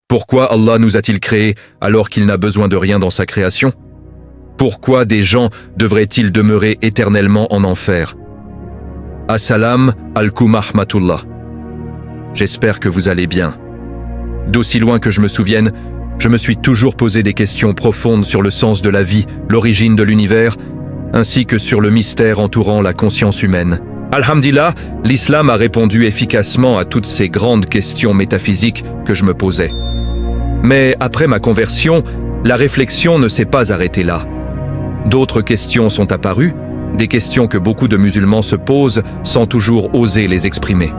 Pourquoi Allah nous a-t-il créés alors qu'il n'a besoin de rien dans sa création? Pourquoi des gens devraient-ils demeurer éternellement en enfer? Assalam alaikum rahmatullah. J'espère que vous allez bien. D'aussi loin que je me souvienne, je me suis toujours posé des questions profondes sur le sens de la vie, l'origine de l'univers, ainsi que sur le mystère entourant la conscience humaine. Alhamdulillah, l'islam a répondu efficacement à toutes ces grandes questions métaphysiques que je me posais. Mais après ma conversion, la réflexion ne s'est pas arrêtée là. D'autres questions sont apparues, des questions que beaucoup de musulmans se posent sans toujours oser les exprimer.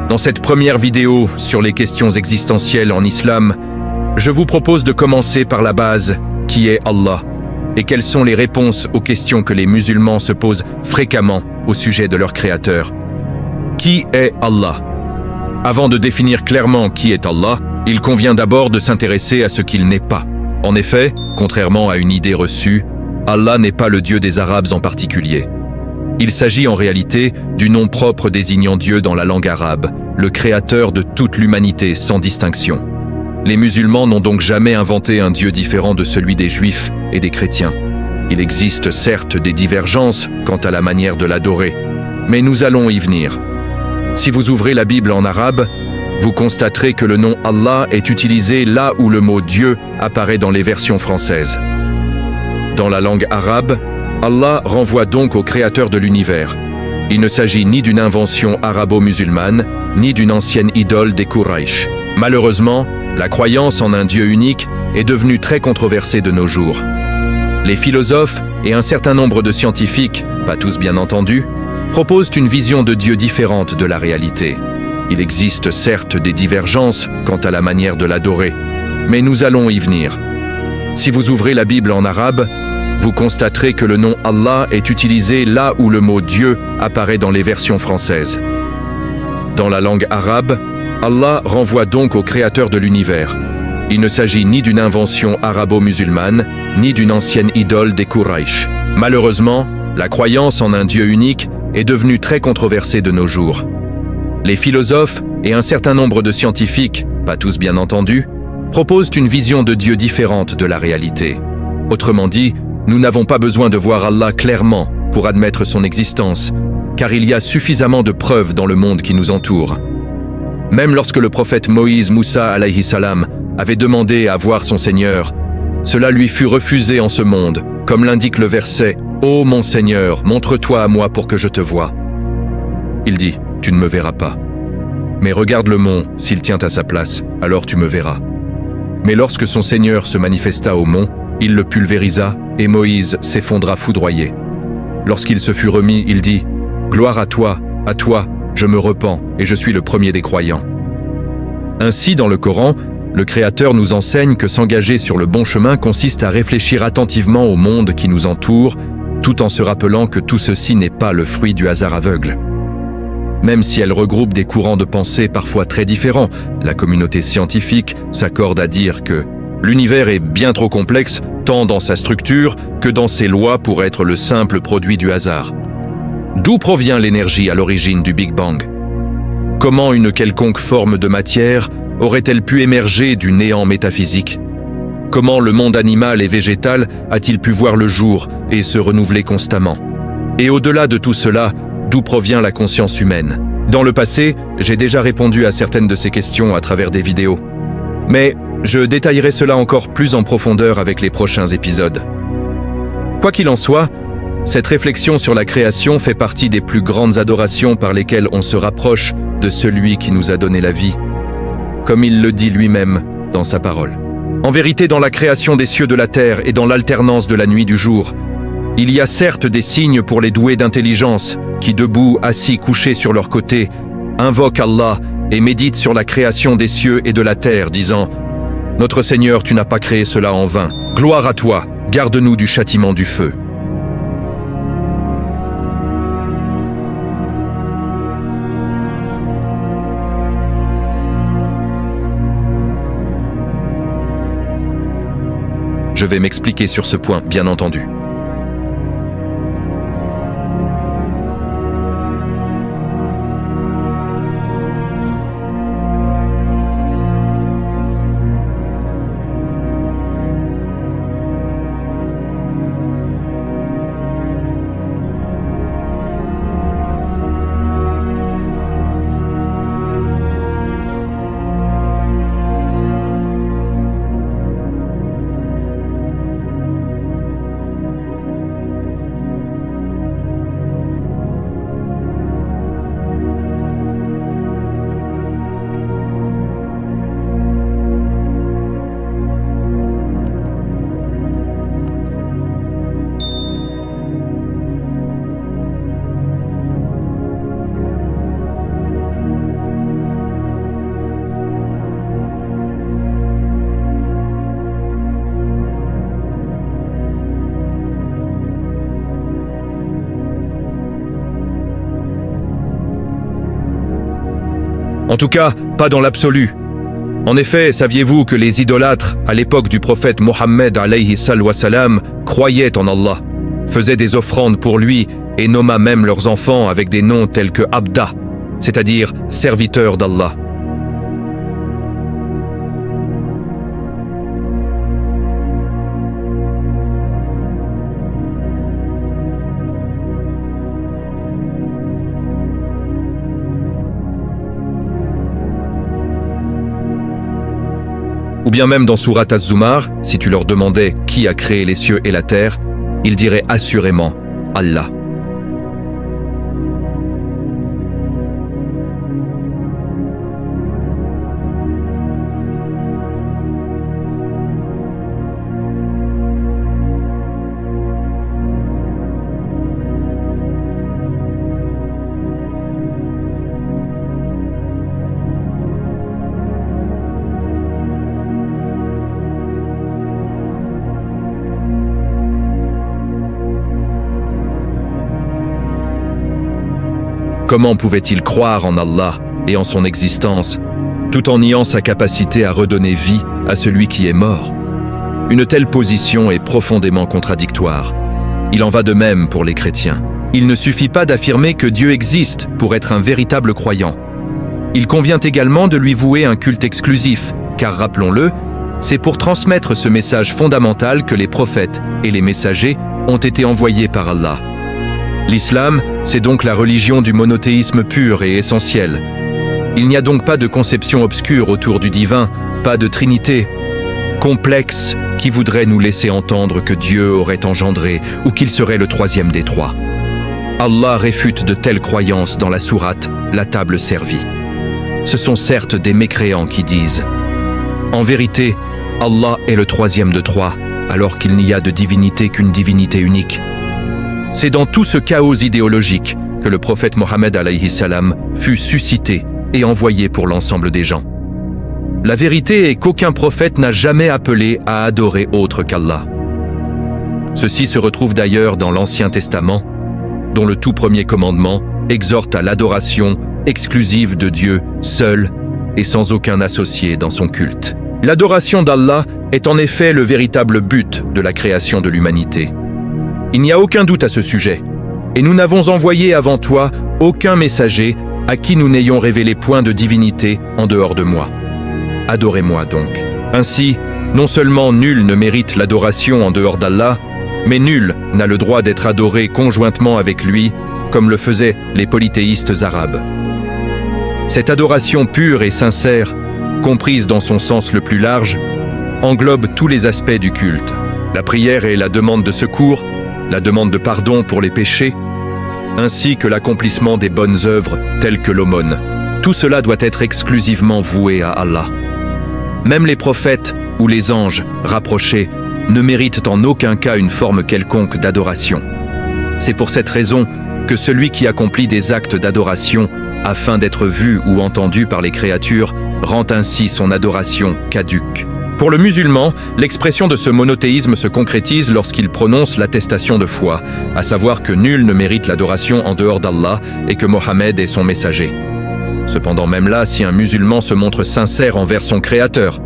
Dans cette première vidéo sur les questions existentielles en islam, je vous propose de commencer par la base, qui est Allah, et quelles sont les réponses aux questions que les musulmans se posent fréquemment au sujet de leur créateur. Qui est Allah? Avant de définir clairement qui est Allah, il convient d'abord de s'intéresser à ce qu'il n'est pas. En effet, contrairement à une idée reçue, Allah n'est pas le Dieu des Arabes en particulier. Il s'agit en réalité du nom propre désignant Dieu dans la langue arabe, le créateur de toute l'humanité sans distinction. Les musulmans n'ont donc jamais inventé un Dieu différent de celui des Juifs et des chrétiens. Il existe certes des divergences quant à la manière de l'adorer, mais nous allons y venir. Si vous ouvrez la Bible en arabe, vous constaterez que le nom Allah est utilisé là où le mot Dieu apparaît dans les versions françaises. Dans la langue arabe, Allah renvoie donc au créateur de l'univers. Il ne s'agit ni d'une invention arabo-musulmane, ni d'une ancienne idole des Quraysh. Malheureusement, la croyance en un Dieu unique est devenue très controversée de nos jours. Les philosophes et un certain nombre de scientifiques, pas tous bien entendu, proposent une vision de Dieu différente de la réalité. Il existe certes des divergences quant à la manière de l'adorer, mais nous allons y venir. Si vous ouvrez la Bible en arabe, vous constaterez que le nom Allah est utilisé là où le mot Dieu apparaît dans les versions françaises. Dans la langue arabe, Allah renvoie donc au créateur de l'univers. Il ne s'agit ni d'une invention arabo-musulmane, ni d'une ancienne idole des Quraysh. Malheureusement, la croyance en un Dieu unique est devenue très controversée de nos jours. Les philosophes et un certain nombre de scientifiques, pas tous bien entendu, proposent une vision de Dieu différente de la réalité. Autrement dit, nous n'avons pas besoin de voir Allah clairement pour admettre son existence, car il y a suffisamment de preuves dans le monde qui nous entoure. Même lorsque le prophète Moïse Moussa alayhi salam avait demandé à voir son Seigneur, cela lui fut refusé en ce monde, comme l'indique le verset « Ô mon Seigneur, montre-toi à moi pour que je te voie ». Il dit « Tu ne me verras pas. Mais regarde le mont, s'il tient à sa place, alors tu me verras. » Mais lorsque son Seigneur se manifesta au mont, il le pulvérisa et Moïse s'effondra foudroyé. Lorsqu'il se fut remis, il dit « Gloire à toi, je me repens et je suis le premier des croyants. » Ainsi, dans le Coran, le Créateur nous enseigne que s'engager sur le bon chemin consiste à réfléchir attentivement au monde qui nous entoure, tout en se rappelant que tout ceci n'est pas le fruit du hasard aveugle. Même si elle regroupe des courants de pensée parfois très différents, la communauté scientifique s'accorde à dire que l'univers est bien trop complexe, tant dans sa structure que dans ses lois pour être le simple produit du hasard. D'où provient l'énergie à l'origine du Big Bang? Comment une quelconque forme de matière aurait-elle pu émerger du néant métaphysique? Comment le monde animal et végétal a-t-il pu voir le jour et se renouveler constamment? Et au-delà de tout cela, d'où provient la conscience humaine? Dans le passé, j'ai déjà répondu à certaines de ces questions à travers des vidéos. Mais je détaillerai cela encore plus en profondeur avec les prochains épisodes. Quoi qu'il en soit, cette réflexion sur la création fait partie des plus grandes adorations par lesquelles on se rapproche de celui qui nous a donné la vie, comme il le dit lui-même dans sa parole. En vérité, dans la création des cieux de la terre et dans l'alternance de la nuit du jour, il y a certes des signes pour les doués d'intelligence qui, debout, assis, couchés sur leur côté, invoquent Allah et méditent sur la création des cieux et de la terre, disant « Notre Seigneur, tu n'as pas créé cela en vain. Gloire à toi, garde-nous du châtiment du feu. » Je vais m'expliquer sur ce point, bien entendu. En tout cas, pas dans l'absolu. En effet, saviez-vous que les idolâtres, à l'époque du prophète Mohammed alayhi salam, croyaient en Allah, faisaient des offrandes pour lui et nomma même leurs enfants avec des noms tels que Abda, c'est-à-dire serviteurs d'Allah. Ou bien même dans Surat Az-Zumar, si tu leur demandais qui a créé les cieux et la terre, ils diraient assurément Allah. Comment pouvait-il croire en Allah et en son existence, tout en niant sa capacité à redonner vie à celui qui est mort? Une telle position est profondément contradictoire. Il en va de même pour les chrétiens. Il ne suffit pas d'affirmer que Dieu existe pour être un véritable croyant. Il convient également de lui vouer un culte exclusif, car rappelons-le, c'est pour transmettre ce message fondamental que les prophètes et les messagers ont été envoyés par Allah. L'islam, c'est donc la religion du monothéisme pur et essentiel. Il n'y a donc pas de conception obscure autour du divin, pas de trinité complexe qui voudrait nous laisser entendre que Dieu aurait engendré ou qu'il serait le troisième des trois. Allah réfute de telles croyances dans la sourate « La table servie ». Ce sont certes des mécréants qui disent « En vérité, Allah est le troisième de trois, alors qu'il n'y a de divinité qu'une divinité unique. » C'est dans tout ce chaos idéologique que le prophète Mohammed alayhi salam fut suscité et envoyé pour l'ensemble des gens. La vérité est qu'aucun prophète n'a jamais appelé à adorer autre qu'Allah. Ceci se retrouve d'ailleurs dans l'Ancien Testament, dont le tout premier commandement exhorte à l'adoration exclusive de Dieu seul et sans aucun associé dans son culte. L'adoration d'Allah est en effet le véritable but de la création de l'humanité. Il n'y a aucun doute à ce sujet, et nous n'avons envoyé avant toi aucun messager à qui nous n'ayons révélé point de divinité en dehors de moi. Adorez-moi donc. Ainsi, non seulement nul ne mérite l'adoration en dehors d'Allah, mais nul n'a le droit d'être adoré conjointement avec lui, comme le faisaient les polythéistes arabes. Cette adoration pure et sincère, comprise dans son sens le plus large, englobe tous les aspects du culte. La prière et la demande de secours, la demande de pardon pour les péchés, ainsi que l'accomplissement des bonnes œuvres telles que l'aumône. Tout cela doit être exclusivement voué à Allah. Même les prophètes ou les anges rapprochés ne méritent en aucun cas une forme quelconque d'adoration. C'est pour cette raison que celui qui accomplit des actes d'adoration afin d'être vu ou entendu par les créatures rend ainsi son adoration caduque. Pour le musulman, l'expression de ce monothéisme se concrétise lorsqu'il prononce l'attestation de foi, à savoir que nul ne mérite l'adoration en dehors d'Allah et que Mohammed est son messager. Cependant, même là, si un musulman se montre sincère envers son Créateur,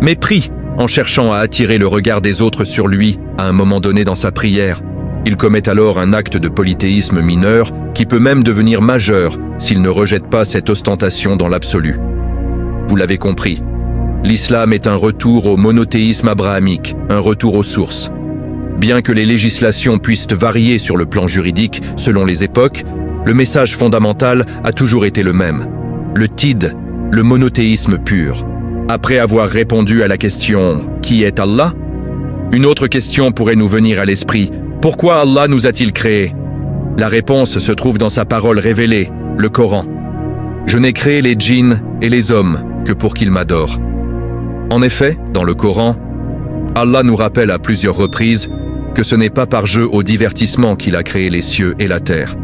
mais prie en cherchant à attirer le regard des autres sur lui à un moment donné dans sa prière, il commet alors un acte de polythéisme mineur qui peut même devenir majeur s'il ne rejette pas cette ostentation dans l'absolu. Vous l'avez compris. L'islam est un retour au monothéisme abrahamique, un retour aux sources. Bien que les législations puissent varier sur le plan juridique selon les époques, le message fondamental a toujours été le même. Le tawhid, le monothéisme pur. Après avoir répondu à la question « Qui est Allah ?», une autre question pourrait nous venir à l'esprit « Pourquoi Allah nous a-t-il créés ?» La réponse se trouve dans sa parole révélée, le Coran. « Je n'ai créé les djinns et les hommes que pour qu'ils m'adorent. » En effet, dans le Coran, Allah nous rappelle à plusieurs reprises que ce n'est pas par jeu au divertissement qu'il a créé les cieux et la terre.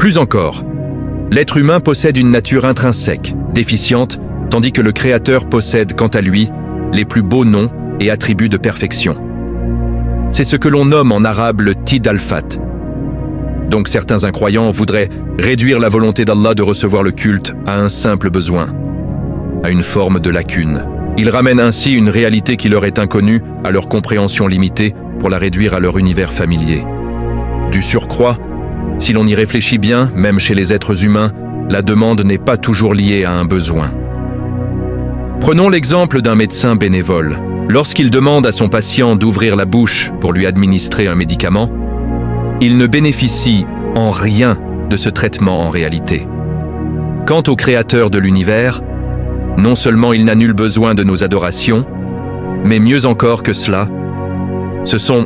Plus encore, l'être humain possède une nature intrinsèque, déficiente, tandis que le Créateur possède, quant à lui, les plus beaux noms et attributs de perfection. C'est ce que l'on nomme en arabe le tid al-fat. Donc certains incroyants voudraient réduire la volonté d'Allah de recevoir le culte à un simple besoin, à une forme de lacune. Ils ramènent ainsi une réalité qui leur est inconnue à leur compréhension limitée pour la réduire à leur univers familier. Du surcroît, si l'on y réfléchit bien, même chez les êtres humains, la demande n'est pas toujours liée à un besoin. Prenons l'exemple d'un médecin bénévole. Lorsqu'il demande à son patient d'ouvrir la bouche pour lui administrer un médicament, il ne bénéficie en rien de ce traitement en réalité. Quant au Créateur de l'univers, non seulement il n'a nul besoin de nos adorations, mais mieux encore que cela, ce sont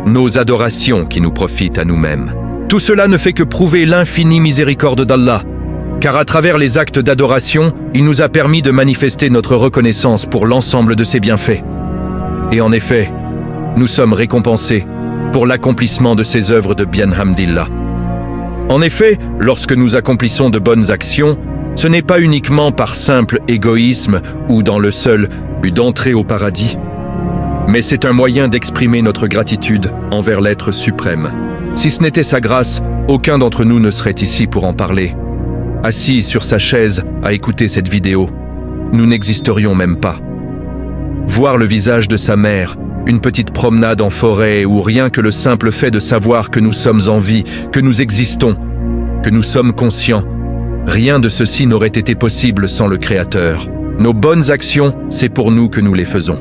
nos adorations qui nous profitent à nous-mêmes. Tout cela ne fait que prouver l'infinie miséricorde d'Allah, car à travers les actes d'adoration, il nous a permis de manifester notre reconnaissance pour l'ensemble de ses bienfaits. Et en effet, nous sommes récompensés pour l'accomplissement de ces œuvres de bienhamdillah. En effet, lorsque nous accomplissons de bonnes actions, ce n'est pas uniquement par simple égoïsme ou dans le seul but d'entrer au paradis, mais c'est un moyen d'exprimer notre gratitude envers l'être suprême. Si ce n'était sa grâce, aucun d'entre nous ne serait ici pour en parler. Assis sur sa chaise à écouter cette vidéo, nous n'existerions même pas. Voir le visage de sa mère, une petite promenade en forêt ou rien que le simple fait de savoir que nous sommes en vie, que nous existons, que nous sommes conscients, rien de ceci n'aurait été possible sans le Créateur. Nos bonnes actions, c'est pour nous que nous les faisons.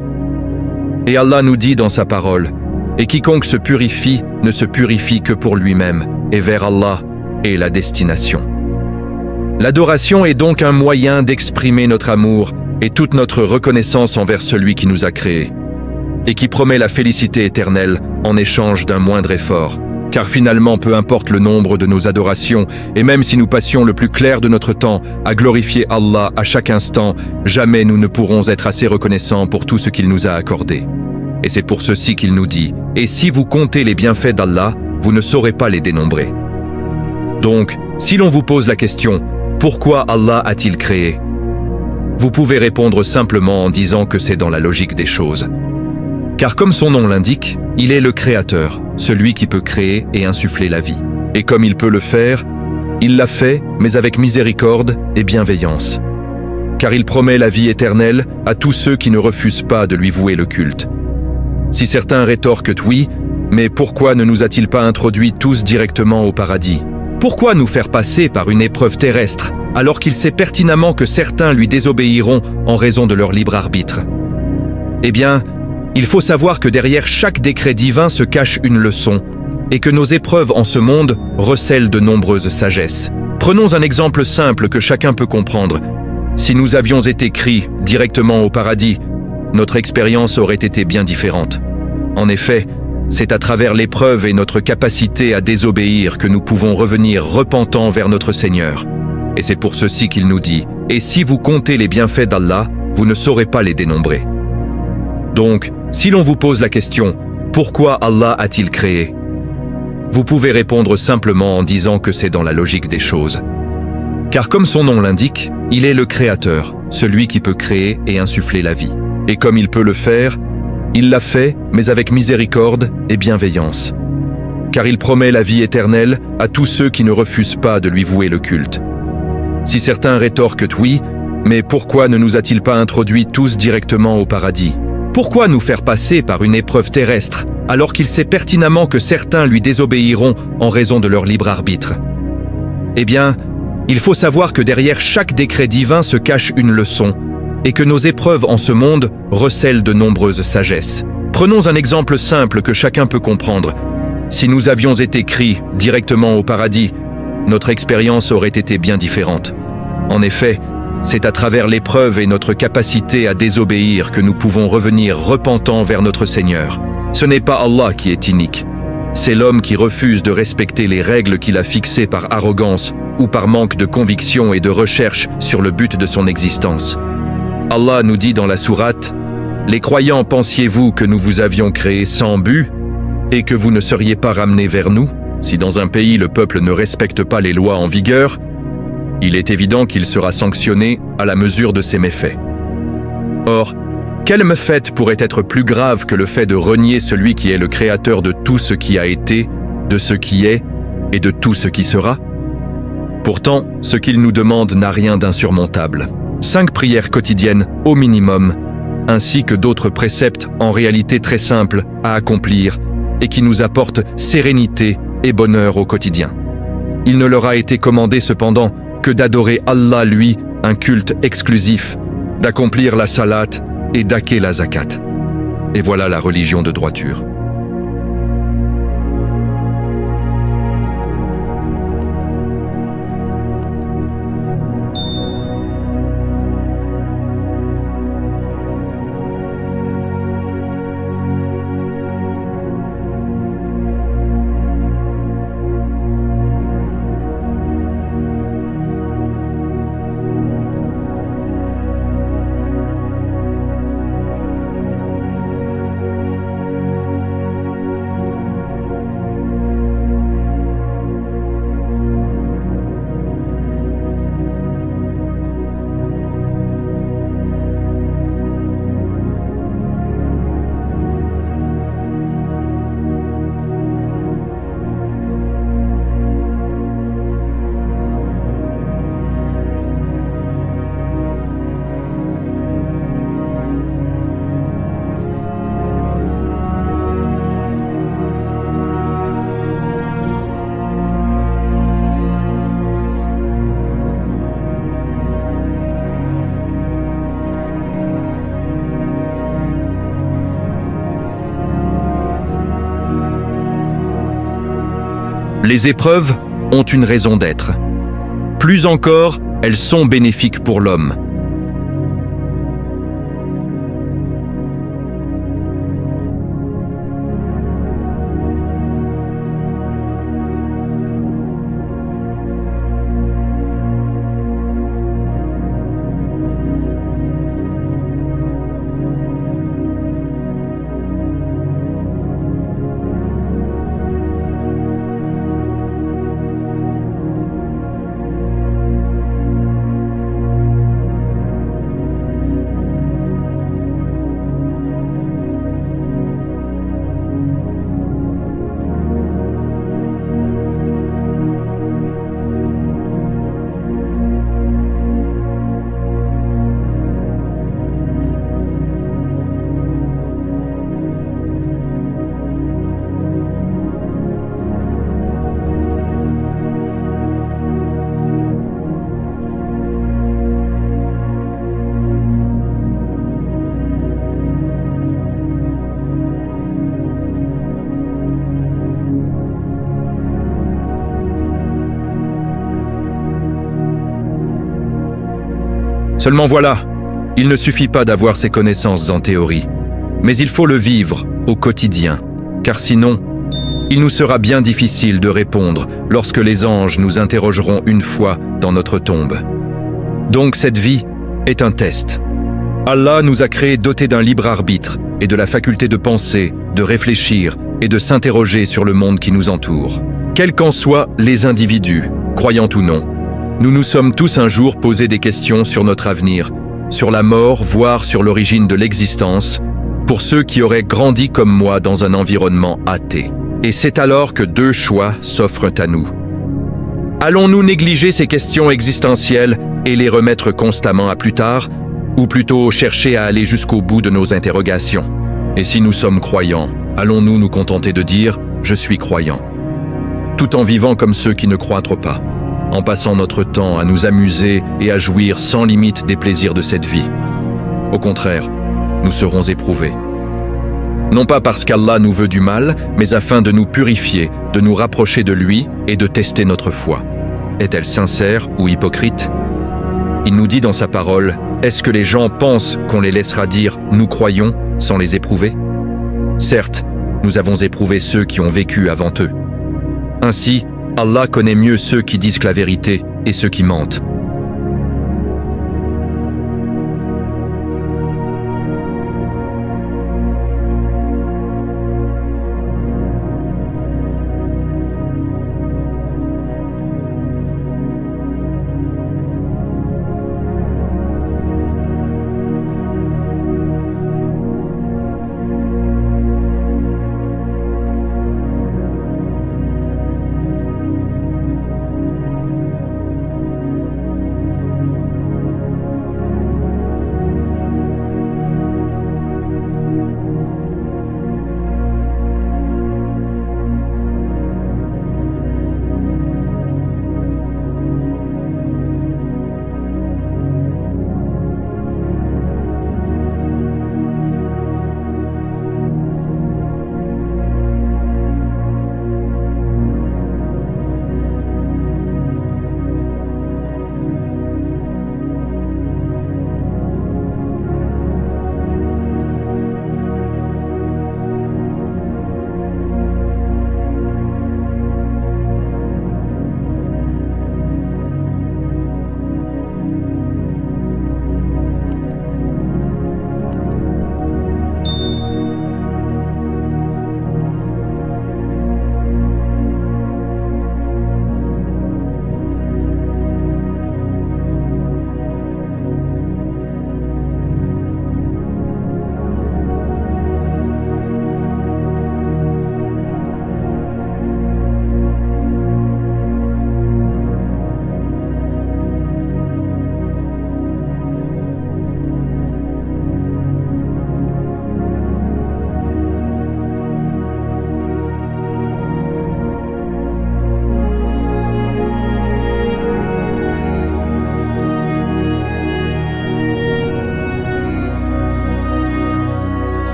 Et Allah nous dit dans sa parole, « Et quiconque se purifie ne se purifie que pour lui-même, et vers Allah est la destination. » L'adoration est donc un moyen d'exprimer notre amour et toute notre reconnaissance envers celui qui nous a créés, et qui promet la félicité éternelle en échange d'un moindre effort. Car finalement, peu importe le nombre de nos adorations, et même si nous passions le plus clair de notre temps à glorifier Allah à chaque instant, jamais nous ne pourrons être assez reconnaissants pour tout ce qu'il nous a accordé. Et c'est pour ceci qu'il nous dit, « Et si vous comptez les bienfaits d'Allah, vous ne saurez pas les dénombrer. » Donc, si l'on vous pose la question, « Pourquoi Allah a-t-il créé ?» Vous pouvez répondre simplement en disant que c'est dans la logique des choses. Car comme son nom l'indique, il est le Créateur, celui qui peut créer et insuffler la vie. Et comme il peut le faire, il l'a fait, mais avec miséricorde et bienveillance. Car il promet la vie éternelle à tous ceux qui ne refusent pas de lui vouer le culte. Si certains rétorquent oui, mais pourquoi ne nous a-t-il pas introduits tous directement au paradis? Pourquoi nous faire passer par une épreuve terrestre, alors qu'il sait pertinemment que certains lui désobéiront en raison de leur libre arbitre? Eh bien, il faut savoir que derrière chaque décret divin se cache une leçon, et que nos épreuves en ce monde recèlent de nombreuses sagesses. Prenons un exemple simple que chacun peut comprendre. Si nous avions été pris directement au paradis, notre expérience aurait été bien différente. En effet, c'est à travers l'épreuve et notre capacité à désobéir que nous pouvons revenir repentants vers notre Seigneur. Et c'est pour ceci qu'il nous dit, « Et si vous comptez les bienfaits d'Allah, vous ne saurez pas les dénombrer. » Donc, si l'on vous pose la question, « Pourquoi Allah a-t-il créé ?» Vous pouvez répondre simplement en disant que c'est dans la logique des choses. Car comme son nom l'indique, il est le Créateur, celui qui peut créer et insuffler la vie. Et comme il peut le faire, il l'a fait, mais avec miséricorde et bienveillance. Car il promet la vie éternelle à tous ceux qui ne refusent pas de lui vouer le culte. Si certains rétorquent oui, mais pourquoi ne nous a-t-il pas introduits tous directement au paradis? Pourquoi nous faire passer par une épreuve terrestre, alors qu'il sait pertinemment que certains lui désobéiront en raison de leur libre arbitre? Eh bien, il faut savoir que derrière chaque décret divin se cache une leçon, et que nos épreuves en ce monde recèlent de nombreuses sagesses. Prenons un exemple simple que chacun peut comprendre. Si nous avions été pris directement au paradis, notre expérience aurait été bien différente. En effet, c'est à travers l'épreuve et notre capacité à désobéir que nous pouvons revenir repentants vers notre Seigneur. Ce n'est pas Allah qui est inique. C'est l'homme qui refuse de respecter les règles qu'il a fixées par arrogance ou par manque de conviction et de recherche sur le but de son existence. Allah nous dit dans la sourate, « Les croyants, pensiez-vous que nous vous avions créé sans but et que vous ne seriez pas ramenés vers nous ?» Si dans un pays le peuple ne respecte pas les lois en vigueur, il est évident qu'il sera sanctionné à la mesure de ses méfaits. Or, quel méfait pourrait être plus grave que le fait de renier celui qui est le créateur de tout ce qui a été, de ce qui est et de tout ce qui sera? Pourtant, ce qu'il nous demande n'a rien d'insurmontable. 5 prières quotidiennes au minimum, ainsi que d'autres préceptes en réalité très simples à accomplir et qui nous apportent sérénité et bonheur au quotidien. Il ne leur a été commandé cependant que d'adorer Allah lui, un culte exclusif, d'accomplir la salat et d'acquer la zakat. Et voilà la religion de droiture. Les épreuves ont une raison d'être. Plus encore, elles sont bénéfiques pour l'homme. Seulement voilà, il ne suffit pas d'avoir ces connaissances en théorie, mais il faut le vivre au quotidien, car sinon, il nous sera bien difficile de répondre lorsque les anges nous interrogeront une fois dans notre tombe. Donc cette vie est un test. Allah nous a créés dotés d'un libre arbitre et de la faculté de penser, de réfléchir et de s'interroger sur le monde qui nous entoure. Quels qu'en soient les individus, croyants ou non, nous nous sommes tous un jour posé des questions sur notre avenir, sur la mort, voire sur l'origine de l'existence, pour ceux qui auraient grandi comme moi dans un environnement athée. Et c'est alors que 2 choix s'offrent à nous. Allons-nous négliger ces questions existentielles et les remettre constamment à plus tard, ou plutôt chercher à aller jusqu'au bout de nos interrogations? Et si nous sommes croyants, allons-nous nous contenter de dire « je suis croyant », tout en vivant comme ceux qui ne croient trop pas, en passant notre temps à nous amuser et à jouir sans limite des plaisirs de cette vie? Au contraire, nous serons éprouvés. Non pas parce qu'Allah nous veut du mal, mais afin de nous purifier, de nous rapprocher de lui et de tester notre foi. Est-elle sincère ou hypocrite? Il nous dit dans sa parole, est-ce que les gens pensent qu'on les laissera dire « nous croyons » sans les éprouver? Certes, nous avons éprouvé ceux qui ont vécu avant eux. Ainsi, Allah connaît mieux ceux qui disent la vérité et ceux qui mentent.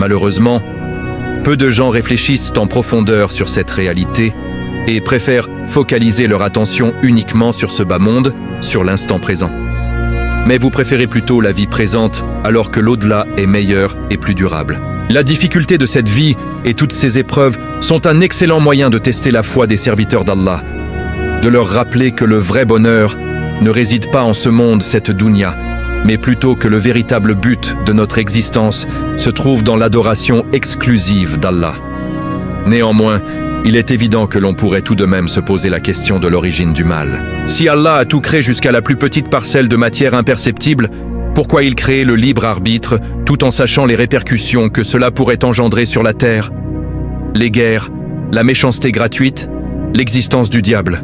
Malheureusement, peu de gens réfléchissent en profondeur sur cette réalité et préfèrent focaliser leur attention uniquement sur ce bas monde, sur l'instant présent. Mais vous préférez plutôt la vie présente alors que l'au-delà est meilleur et plus durable. La difficulté de cette vie et toutes ces épreuves sont un excellent moyen de tester la foi des serviteurs d'Allah, de leur rappeler que le vrai bonheur ne réside pas en ce monde, cette dunya, mais plutôt que le véritable but de notre existence se trouve dans l'adoration exclusive d'Allah. Néanmoins, il est évident que l'on pourrait tout de même se poser la question de l'origine du mal. Si Allah a tout créé jusqu'à la plus petite parcelle de matière imperceptible, pourquoi il crée le libre arbitre tout en sachant les répercussions que cela pourrait engendrer sur la terre? Les guerres, la méchanceté gratuite, l'existence du diable.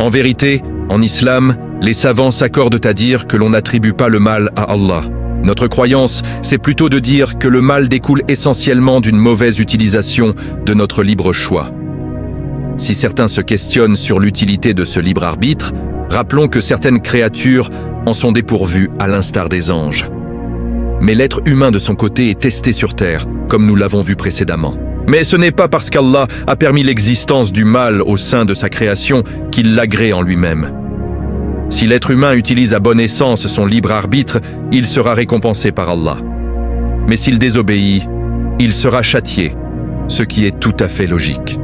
En vérité, en islam, les savants s'accordent à dire que l'on n'attribue pas le mal à Allah. Notre croyance, c'est plutôt de dire que le mal découle essentiellement d'une mauvaise utilisation de notre libre choix. Si certains se questionnent sur l'utilité de ce libre arbitre, rappelons que certaines créatures en sont dépourvues à l'instar des anges. Mais l'être humain de son côté est testé sur terre, comme nous l'avons vu précédemment. Mais ce n'est pas parce qu'Allah a permis l'existence du mal au sein de sa création qu'il l'agrée en lui-même. Si l'être humain utilise à bon escient son libre arbitre, il sera récompensé par Allah. Mais s'il désobéit, il sera châtié, ce qui est tout à fait logique.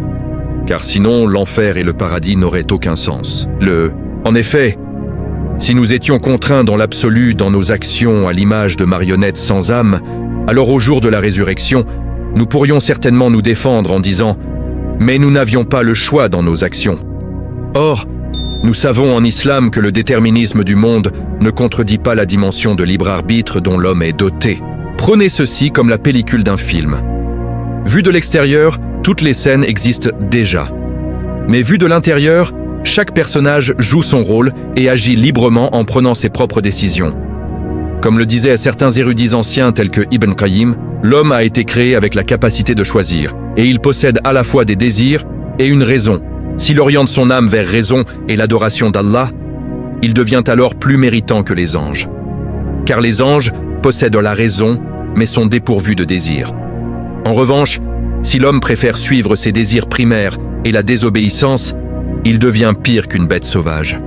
Car sinon, l'enfer et le paradis n'auraient aucun sens. En effet, si nous étions contraints dans l'absolu dans nos actions à l'image de marionnettes sans âme, alors au jour de la résurrection, nous pourrions certainement nous défendre en disant « Mais nous n'avions pas le choix dans nos actions ». Or, nous savons en islam que le déterminisme du monde ne contredit pas la dimension de libre arbitre dont l'homme est doté. Prenez ceci comme la pellicule d'un film. Vu de l'extérieur, toutes les scènes existent déjà. Mais vu de l'intérieur, chaque personnage joue son rôle et agit librement en prenant ses propres décisions. Comme le disaient certains érudits anciens tels que Ibn Qayyim, l'homme a été créé avec la capacité de choisir, et il possède à la fois des désirs et une raison. S'il oriente son âme vers raison et l'adoration d'Allah, il devient alors plus méritant que les anges. Car les anges possèdent la raison, mais sont dépourvus de désirs. En revanche, si l'homme préfère suivre ses désirs primaires et la désobéissance, il devient pire qu'une bête sauvage.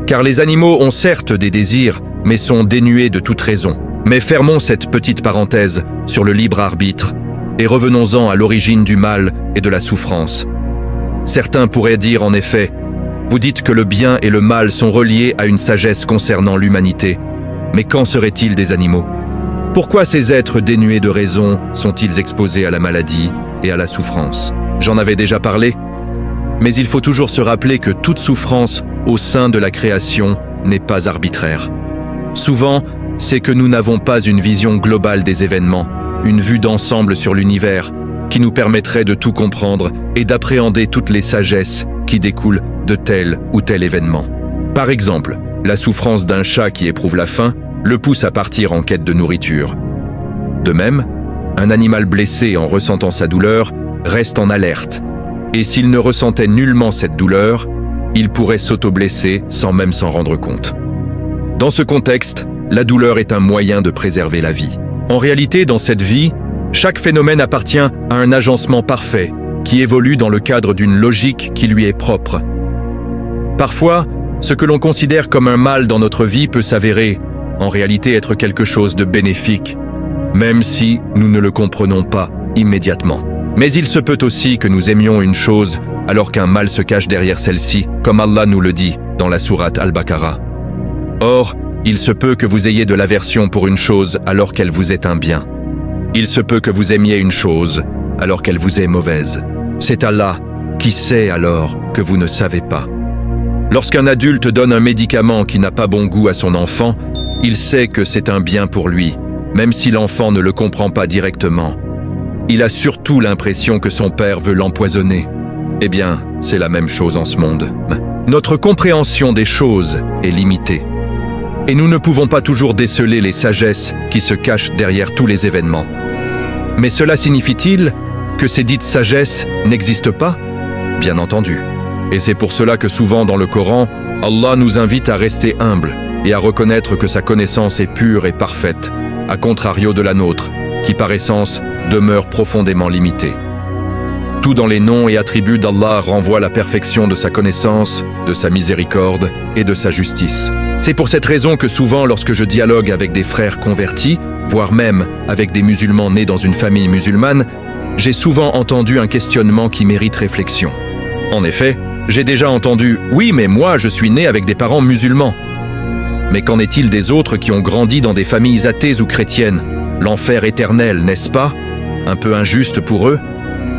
Car les animaux ont certes des désirs, mais sont dénués de toute raison. Mais fermons cette petite parenthèse sur le libre arbitre et revenons-en à l'origine du mal et de la souffrance. Certains pourraient dire en effet, vous dites que le bien et le mal sont reliés à une sagesse concernant l'humanité, mais qu'en serait-il des animaux? Pourquoi ces êtres dénués de raison sont-ils exposés à la maladie et à la souffrance? J'en avais déjà parlé, mais il faut toujours se rappeler que toute souffrance au sein de la création n'est pas arbitraire. Souvent, c'est que nous n'avons pas une vision globale des événements, une vue d'ensemble sur l'univers, qui nous permettrait de tout comprendre et d'appréhender toutes les sagesses qui découlent de tel ou tel événement. Par exemple, la souffrance d'un chat qui éprouve la faim le pousse à partir en quête de nourriture. De même, un animal blessé en ressentant sa douleur reste en alerte, et s'il ne ressentait nullement cette douleur, il pourrait s'auto-blesser sans même s'en rendre compte. Dans ce contexte, la douleur est un moyen de préserver la vie. En réalité, dans cette vie, chaque phénomène appartient à un agencement parfait, qui évolue dans le cadre d'une logique qui lui est propre. Parfois, ce que l'on considère comme un mal dans notre vie peut s'avérer, en réalité, être quelque chose de bénéfique, même si nous ne le comprenons pas immédiatement. Mais il se peut aussi que nous aimions une chose alors qu'un mal se cache derrière celle-ci, comme Allah nous le dit dans la sourate Al-Baqarah. Or, il se peut que vous ayez de l'aversion pour une chose alors qu'elle vous est un bien. Il se peut que vous aimiez une chose alors qu'elle vous est mauvaise. C'est Allah qui sait alors que vous ne savez pas. Lorsqu'un adulte donne un médicament qui n'a pas bon goût à son enfant, il sait que c'est un bien pour lui, même si l'enfant ne le comprend pas directement. Il a surtout l'impression que son père veut l'empoisonner. Eh bien, c'est la même chose en ce monde. Notre compréhension des choses est limitée. Et nous ne pouvons pas toujours déceler les sagesses qui se cachent derrière tous les événements. Mais cela signifie-t-il que ces dites sagesses n'existent pas? Bien entendu. Et c'est pour cela que souvent dans le Coran, Allah nous invite à rester humbles et à reconnaître que sa connaissance est pure et parfaite, à contrario de la nôtre, qui par essence demeure profondément limité. Tout dans les noms et attributs d'Allah renvoie à la perfection de sa connaissance, de sa miséricorde et de sa justice. C'est pour cette raison que souvent, lorsque je dialogue avec des frères convertis, voire même avec des musulmans nés dans une famille musulmane, j'ai souvent entendu un questionnement qui mérite réflexion. En effet, j'ai déjà entendu « Oui, mais moi, je suis né avec des parents musulmans ». Mais qu'en est-il des autres qui ont grandi dans des familles athées ou chrétiennes? L'enfer éternel, n'est-ce pas? Un peu injuste pour eux?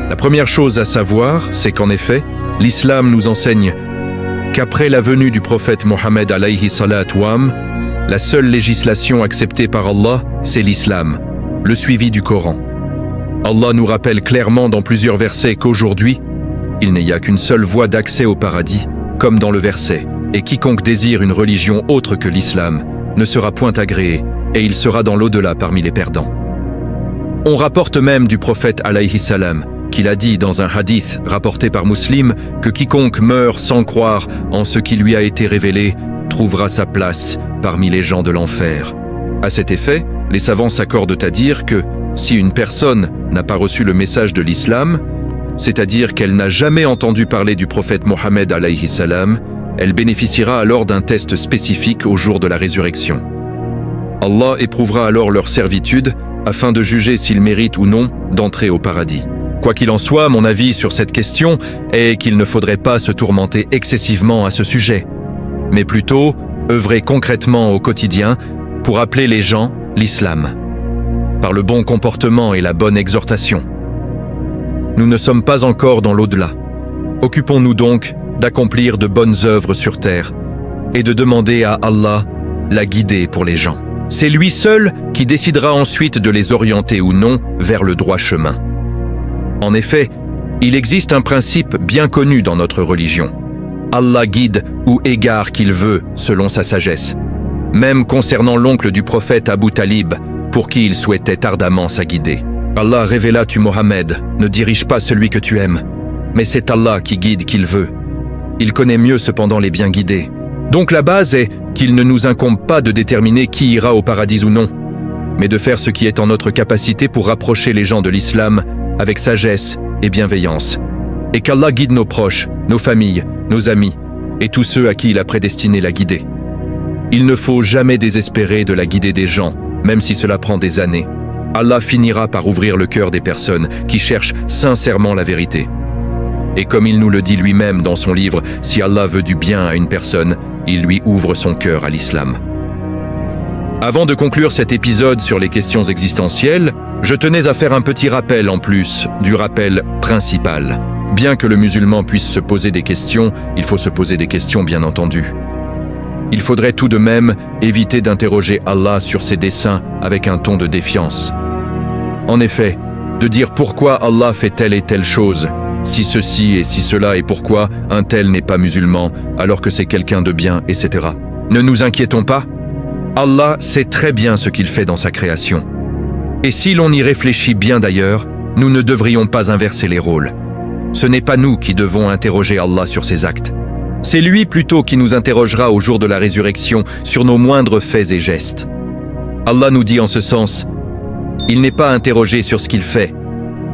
La première chose à savoir, c'est qu'en effet, l'islam nous enseigne qu'après la venue du prophète Mohammed alayhi salatu wam, la seule législation acceptée par Allah, c'est l'islam, le suivi du Coran. Allah nous rappelle clairement dans plusieurs versets qu'aujourd'hui, il n'y a qu'une seule voie d'accès au paradis, comme dans le verset, et quiconque désire une religion autre que l'islam ne sera point agréé, et il sera dans l'au-delà parmi les perdants. On rapporte même du prophète alayhi salam qu'il a dit dans un hadith rapporté par Muslim que quiconque meurt sans croire en ce qui lui a été révélé trouvera sa place parmi les gens de l'enfer. À cet effet, les savants s'accordent à dire que si une personne n'a pas reçu le message de l'islam, c'est-à-dire qu'elle n'a jamais entendu parler du prophète Mohammed alayhi salam, elle bénéficiera alors d'un test spécifique au jour de la résurrection. Allah éprouvera alors leur servitude afin de juger s'ils méritent ou non d'entrer au paradis. Quoi qu'il en soit, mon avis sur cette question est qu'il ne faudrait pas se tourmenter excessivement à ce sujet, mais plutôt œuvrer concrètement au quotidien pour appeler les gens l'islam, par le bon comportement et la bonne exhortation. Nous ne sommes pas encore dans l'au-delà. Occupons-nous donc d'accomplir de bonnes œuvres sur terre et de demander à Allah la guider pour les gens. C'est lui seul qui décidera ensuite de les orienter ou non vers le droit chemin. En effet, il existe un principe bien connu dans notre religion. Allah guide ou égare qu'il veut selon sa sagesse, même concernant l'oncle du prophète Abu Talib, pour qui il souhaitait ardemment sa guidée. Allah révéla tu Mohammed, ne dirige pas celui que tu aimes, mais c'est Allah qui guide qu'il veut. Il connaît mieux cependant les bien guidés. Donc la base est qu'il ne nous incombe pas de déterminer qui ira au paradis ou non, mais de faire ce qui est en notre capacité pour rapprocher les gens de l'islam avec sagesse et bienveillance, et qu'Allah guide nos proches, nos familles, nos amis, et tous ceux à qui il a prédestiné la guider. Il ne faut jamais désespérer de la guider des gens, même si cela prend des années. Allah finira par ouvrir le cœur des personnes qui cherchent sincèrement la vérité. Et comme il nous le dit lui-même dans son livre, si Allah veut du bien à une personne, il lui ouvre son cœur à l'islam. Avant de conclure cet épisode sur les questions existentielles, je tenais à faire un petit rappel en plus du rappel principal. Bien que le musulman puisse se poser des questions, il faut se poser des questions bien entendu. Il faudrait tout de même éviter d'interroger Allah sur ses desseins avec un ton de défiance. En effet, de dire pourquoi Allah fait telle et telle chose, si ceci et si cela et pourquoi un tel n'est pas musulman alors que c'est quelqu'un de bien, etc. Ne nous inquiétons pas, Allah sait très bien ce qu'il fait dans sa création. Et si l'on y réfléchit bien d'ailleurs, nous ne devrions pas inverser les rôles. Ce n'est pas nous qui devons interroger Allah sur ses actes. C'est lui plutôt qui nous interrogera au jour de la résurrection sur nos moindres faits et gestes. Allah nous dit en ce sens, il n'est pas interrogé sur ce qu'il fait,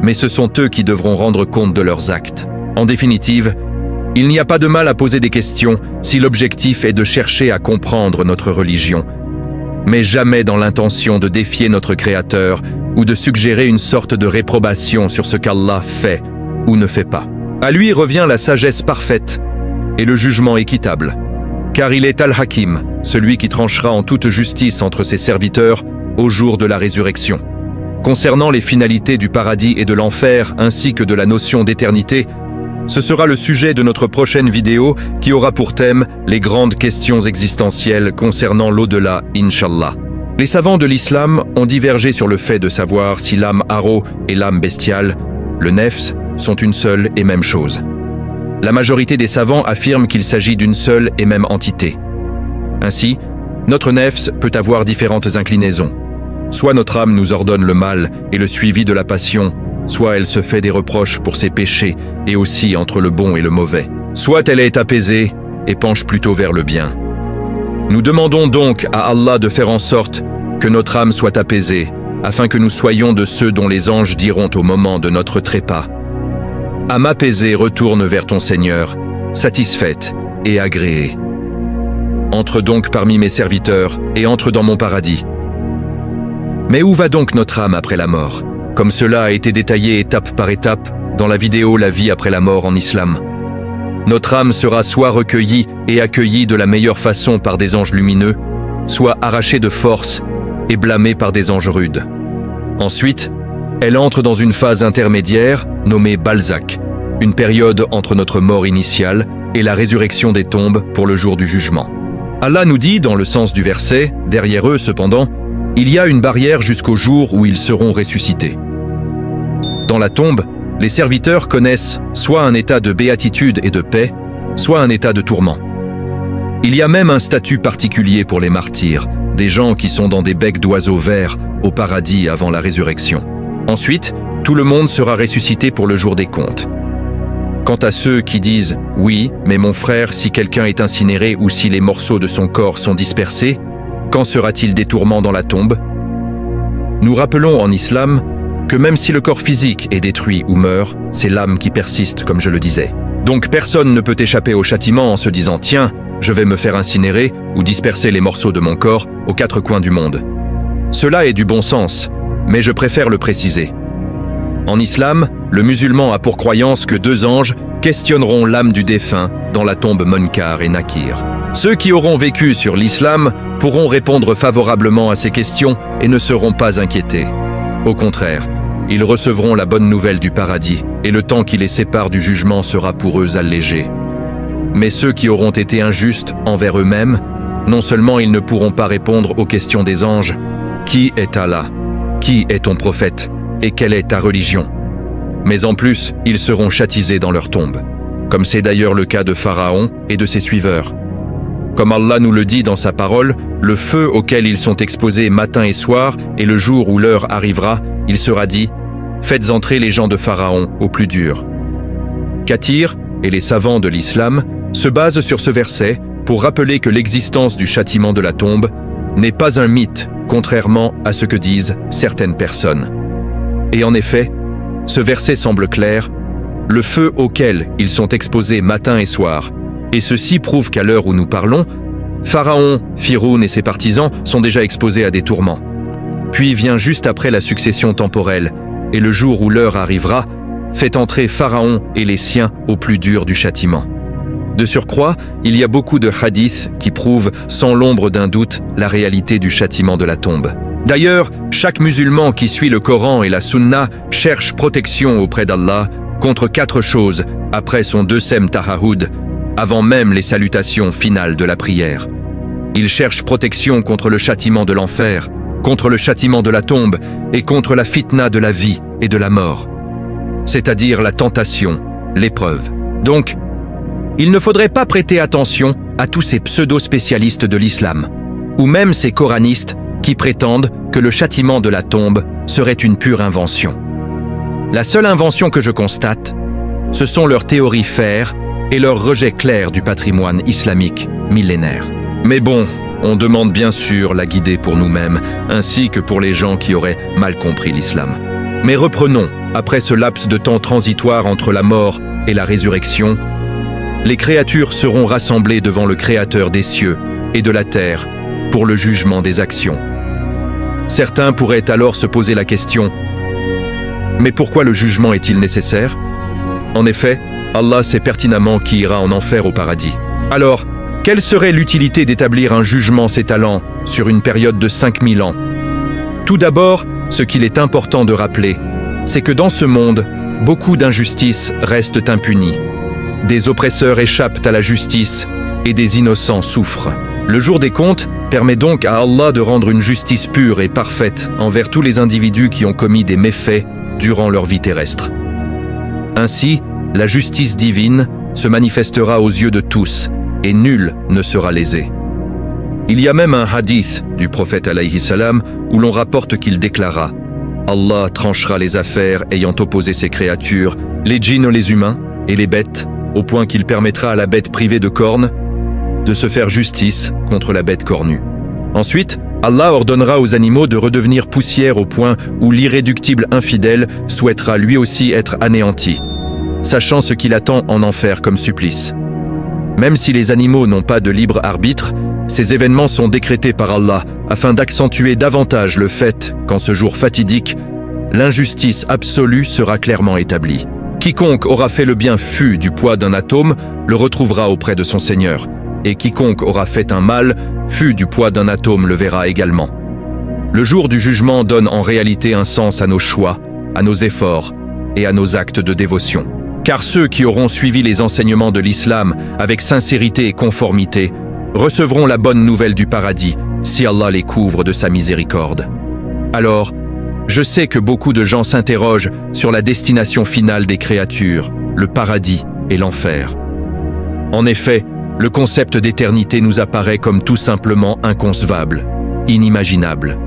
mais ce sont eux qui devront rendre compte de leurs actes. En définitive, il n'y a pas de mal à poser des questions si l'objectif est de chercher à comprendre notre religion, mais jamais dans l'intention de défier notre Créateur ou de suggérer une sorte de réprobation sur ce qu'Allah fait ou ne fait pas. À lui revient la sagesse parfaite et le jugement équitable, car il est Al-Hakim, celui qui tranchera en toute justice entre ses serviteurs au jour de la résurrection. Concernant les finalités du paradis et de l'enfer ainsi que de la notion d'éternité, ce sera le sujet de notre prochaine vidéo qui aura pour thème les grandes questions existentielles concernant l'au-delà, Inch'Allah. Les savants de l'islam ont divergé sur le fait de savoir si l'âme haro et l'âme bestiale, le nefs, sont une seule et même chose. La majorité des savants affirment qu'il s'agit d'une seule et même entité. Ainsi, notre nefs peut avoir différentes inclinaisons. Soit notre âme nous ordonne le mal et le suivi de la passion, soit elle se fait des reproches pour ses péchés et aussi entre le bon et le mauvais. Soit elle est apaisée et penche plutôt vers le bien. Nous demandons donc à Allah de faire en sorte que notre âme soit apaisée afin que nous soyons de ceux dont les anges diront au moment de notre trépas: âme apaisée, retourne vers ton Seigneur, satisfaite et agréée. Entre donc parmi mes serviteurs et entre dans mon paradis. Mais où va donc notre âme après la mort? Comme cela a été détaillé étape par étape dans la vidéo La vie après la mort en islam. Notre âme sera soit recueillie et accueillie de la meilleure façon par des anges lumineux, soit arrachée de force et blâmée par des anges rudes. Ensuite, elle entre dans une phase intermédiaire nommée Balzac, une période entre notre mort initiale et la résurrection des tombes pour le jour du jugement. Allah nous dit, dans le sens du verset, derrière eux cependant, il y a une barrière jusqu'au jour où ils seront ressuscités. Dans la tombe, les serviteurs connaissent soit un état de béatitude et de paix, soit un état de tourment. Il y a même un statut particulier pour les martyrs, des gens qui sont dans des becs d'oiseaux verts au paradis avant la résurrection. Ensuite, tout le monde sera ressuscité pour le jour des comptes. Quant à ceux qui disent « Oui, mais mon frère, si quelqu'un est incinéré ou si les morceaux de son corps sont dispersés, quand sera-t-il des tourments dans la tombe ?» Nous rappelons en islam que même si le corps physique est détruit ou meurt, c'est l'âme qui persiste, comme je le disais. Donc personne ne peut échapper au châtiment en se disant « Tiens, je vais me faire incinérer ou disperser les morceaux de mon corps aux quatre coins du monde. » Cela est du bon sens, mais je préfère le préciser. En islam, le musulman a pour croyance que deux anges questionneront l'âme du défunt dans la tombe Munkar et Nakir. Ceux qui auront vécu sur l'islam pourront répondre favorablement à ces questions et ne seront pas inquiétés. Au contraire, ils recevront la bonne nouvelle du paradis et le temps qui les sépare du jugement sera pour eux allégé. Mais ceux qui auront été injustes envers eux-mêmes, non seulement ils ne pourront pas répondre aux questions des anges « Qui est Allah ? Qui est ton prophète ? Et quelle est ta religion ?» mais en plus, ils seront châtisés dans leur tombe, comme c'est d'ailleurs le cas de Pharaon et de ses suiveurs. Comme Allah nous le dit dans sa parole, le feu auquel ils sont exposés matin et soir, et le jour où l'heure arrivera, il sera dit « Faites entrer les gens de Pharaon au plus dur ». Kathir et les savants de l'islam se basent sur ce verset pour rappeler que l'existence du châtiment de la tombe n'est pas un mythe, contrairement à ce que disent certaines personnes. Et en effet, ce verset semble clair, le feu auquel ils sont exposés matin et soir, et ceci prouve qu'à l'heure où nous parlons, Pharaon, Firoun et ses partisans sont déjà exposés à des tourments. Puis vient juste après la succession temporelle, et le jour où l'heure arrivera, fait entrer Pharaon et les siens au plus dur du châtiment. De surcroît, il y a beaucoup de hadiths qui prouvent sans l'ombre d'un doute la réalité du châtiment de la tombe. D'ailleurs, chaque musulman qui suit le Coran et la Sunna cherche protection auprès d'Allah contre 4 choses après son 2e tahahhud, avant même les salutations finales de la prière. Il cherche protection contre le châtiment de l'enfer, contre le châtiment de la tombe et contre la fitna de la vie et de la mort, c'est-à-dire la tentation, l'épreuve. Donc, il ne faudrait pas prêter attention à tous ces pseudo-spécialistes de l'islam, ou même ces coranistes qui prétendent que le châtiment de la tombe serait une pure invention. La seule invention que je constate, ce sont leurs théories faire et leur rejet clair du patrimoine islamique millénaire. Mais bon, on demande bien sûr la guider pour nous-mêmes, ainsi que pour les gens qui auraient mal compris l'islam. Mais reprenons, après ce laps de temps transitoire entre la mort et la résurrection, les créatures seront rassemblées devant le Créateur des cieux et de la terre pour le jugement des actions. Certains pourraient alors se poser la question « Mais pourquoi le jugement est-il nécessaire ?» En effet, Allah sait pertinemment qui ira en enfer au paradis. Alors, quelle serait l'utilité d'établir un jugement s'étalant sur une période de 5000 ans? Tout d'abord, ce qu'il est important de rappeler, c'est que dans ce monde, beaucoup d'injustices restent impunies. Des oppresseurs échappent à la justice et des innocents souffrent. Le jour des comptes permet donc à Allah de rendre une justice pure et parfaite envers tous les individus qui ont commis des méfaits durant leur vie terrestre. Ainsi, la justice divine se manifestera aux yeux de tous et nul ne sera lésé. Il y a même un hadith du prophète alayhi salam où l'on rapporte qu'il déclara « Allah tranchera les affaires ayant opposé ses créatures, les djinns, les humains et les bêtes, au point qu'il permettra à la bête privée de cornes de se faire justice contre la bête cornue. Ensuite, Allah ordonnera aux animaux de redevenir poussière au point où l'irréductible infidèle souhaitera lui aussi être anéanti, sachant ce qu'il attend en enfer comme supplice. Même si les animaux n'ont pas de libre arbitre, ces événements sont décrétés par Allah afin d'accentuer davantage le fait qu'en ce jour fatidique, l'injustice absolue sera clairement établie. Quiconque aura fait le bien fût du poids d'un atome le retrouvera auprès de son Seigneur, et quiconque aura fait un mal fût du poids d'un atome le verra également. Le jour du jugement donne en réalité un sens à nos choix, à nos efforts et à nos actes de dévotion. Car ceux qui auront suivi les enseignements de l'islam avec sincérité et conformité recevront la bonne nouvelle du paradis si Allah les couvre de sa miséricorde. Alors, je sais que beaucoup de gens s'interrogent sur la destination finale des créatures, le paradis et l'enfer. En effet, le concept d'éternité nous apparaît comme tout simplement inconcevable, inimaginable.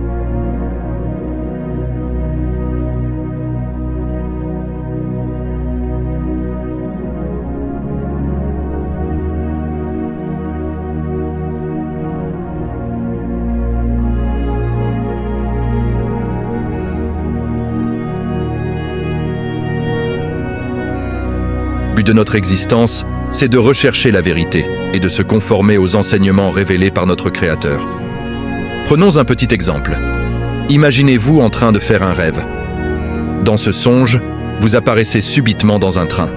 Le but de notre existence, c'est de rechercher la vérité et de se conformer aux enseignements révélés par notre Créateur. Prenons un petit exemple. Imaginez-vous en train de faire un rêve. Dans ce songe, vous apparaissez subitement dans un train.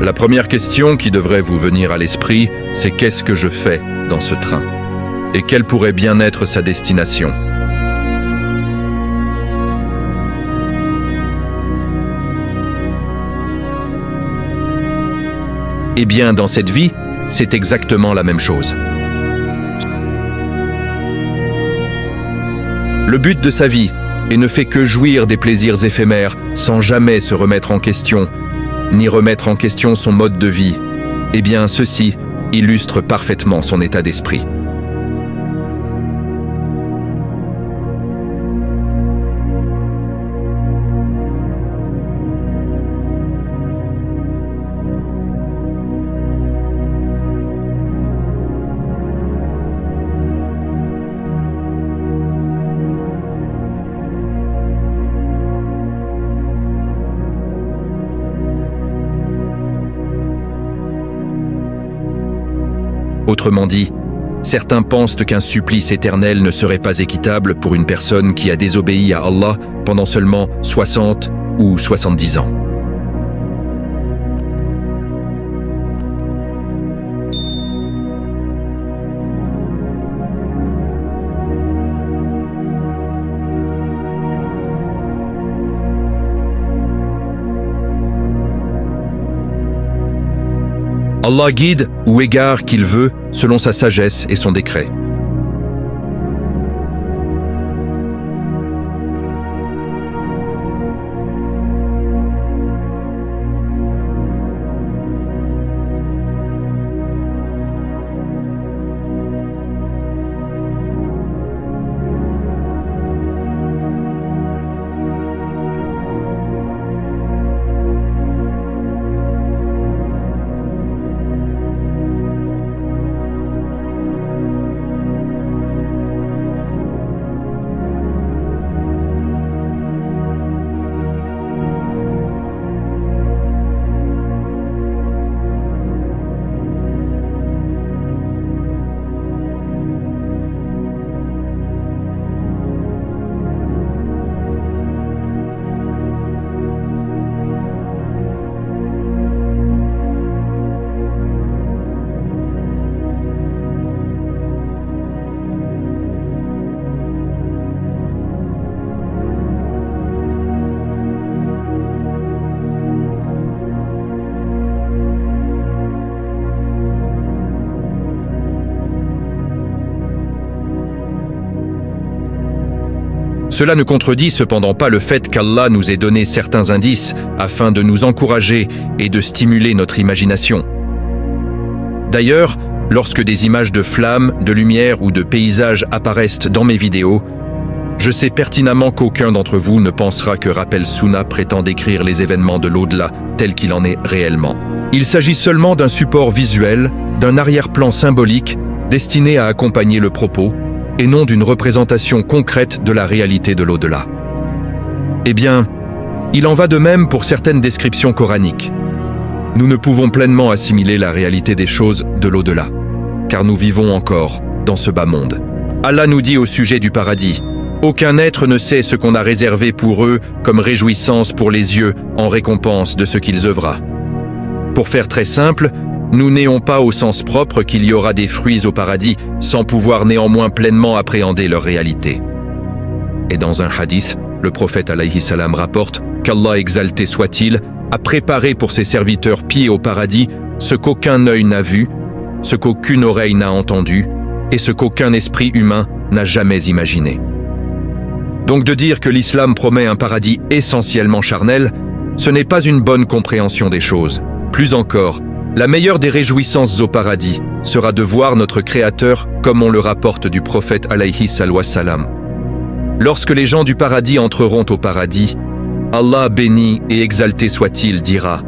La première question qui devrait vous venir à l'esprit, c'est qu'est-ce que je fais dans ce train? Et quelle pourrait bien être sa destination? Eh bien, dans cette vie, c'est exactement la même chose. Le but de sa vie et ne fait que jouir des plaisirs éphémères sans jamais se remettre en question, ni remettre en question son mode de vie. Eh bien, ceci illustre parfaitement son état d'esprit. Autrement dit, certains pensent qu'un supplice éternel ne serait pas équitable pour une personne qui a désobéi à Allah pendant seulement 60 ou 70 ans. Allah guide ou égare qu'il veut selon sa sagesse et son décret. Cela ne contredit cependant pas le fait qu'Allah nous ait donné certains indices afin de nous encourager et de stimuler notre imagination. D'ailleurs, lorsque des images de flammes, de lumière ou de paysages apparaissent dans mes vidéos, je sais pertinemment qu'aucun d'entre vous ne pensera que Rappel Sunnah prétend décrire les événements de l'au-delà tel qu'il en est réellement. Il s'agit seulement d'un support visuel, d'un arrière-plan symbolique destiné à accompagner le propos, et non d'une représentation concrète de la réalité de l'au-delà. Eh bien, il en va de même pour certaines descriptions coraniques. Nous ne pouvons pleinement assimiler la réalité des choses de l'au-delà, car nous vivons encore dans ce bas monde. Allah nous dit au sujet du paradis: aucun être ne sait ce qu'on a réservé pour eux comme réjouissance pour les yeux en récompense de ce qu'ils œuvrent. Pour faire très simple, nous n'ayons pas au sens propre qu'il y aura des fruits au paradis sans pouvoir néanmoins pleinement appréhender leur réalité. Et dans un hadith, le prophète alayhi salam rapporte qu'Allah exalté soit-il a préparé pour ses serviteurs pieds au paradis ce qu'aucun œil n'a vu, ce qu'aucune oreille n'a entendu et ce qu'aucun esprit humain n'a jamais imaginé. Donc de dire que l'islam promet un paradis essentiellement charnel, ce n'est pas une bonne compréhension des choses. Plus encore, la meilleure des réjouissances au paradis sera de voir notre Créateur comme on le rapporte du prophète alayhi salam. Lorsque les gens du paradis entreront au paradis, Allah béni et exalté soit-il dira: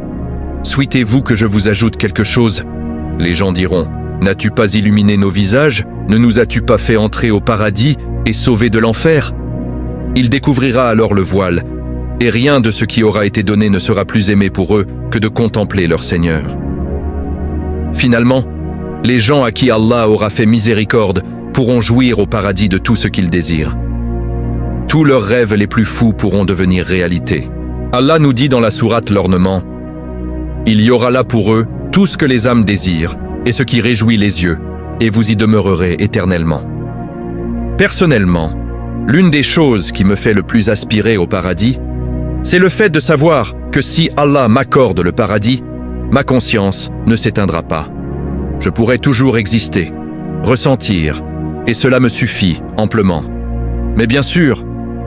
souhaitez-vous que je vous ajoute quelque chose? Les gens diront: n'as-tu pas illuminé nos visages? Ne nous as-tu pas fait entrer au paradis et sauver de l'enfer? Il découvrira alors le voile, et rien de ce qui aura été donné ne sera plus aimé pour eux que de contempler leur Seigneur. Finalement, les gens à qui Allah aura fait miséricorde pourront jouir au paradis de tout ce qu'ils désirent. Tous leurs rêves les plus fous pourront devenir réalité. Allah nous dit dans la sourate L'Ornement: il y aura là pour eux tout ce que les âmes désirent et ce qui réjouit les yeux, et vous y demeurerez éternellement. Personnellement, l'une des choses qui me fait le plus aspirer au paradis, c'est le fait de savoir que si Allah m'accorde le paradis, ma conscience ne s'éteindra pas. Je pourrai toujours exister, ressentir, et cela me suffit amplement. Mais bien sûr,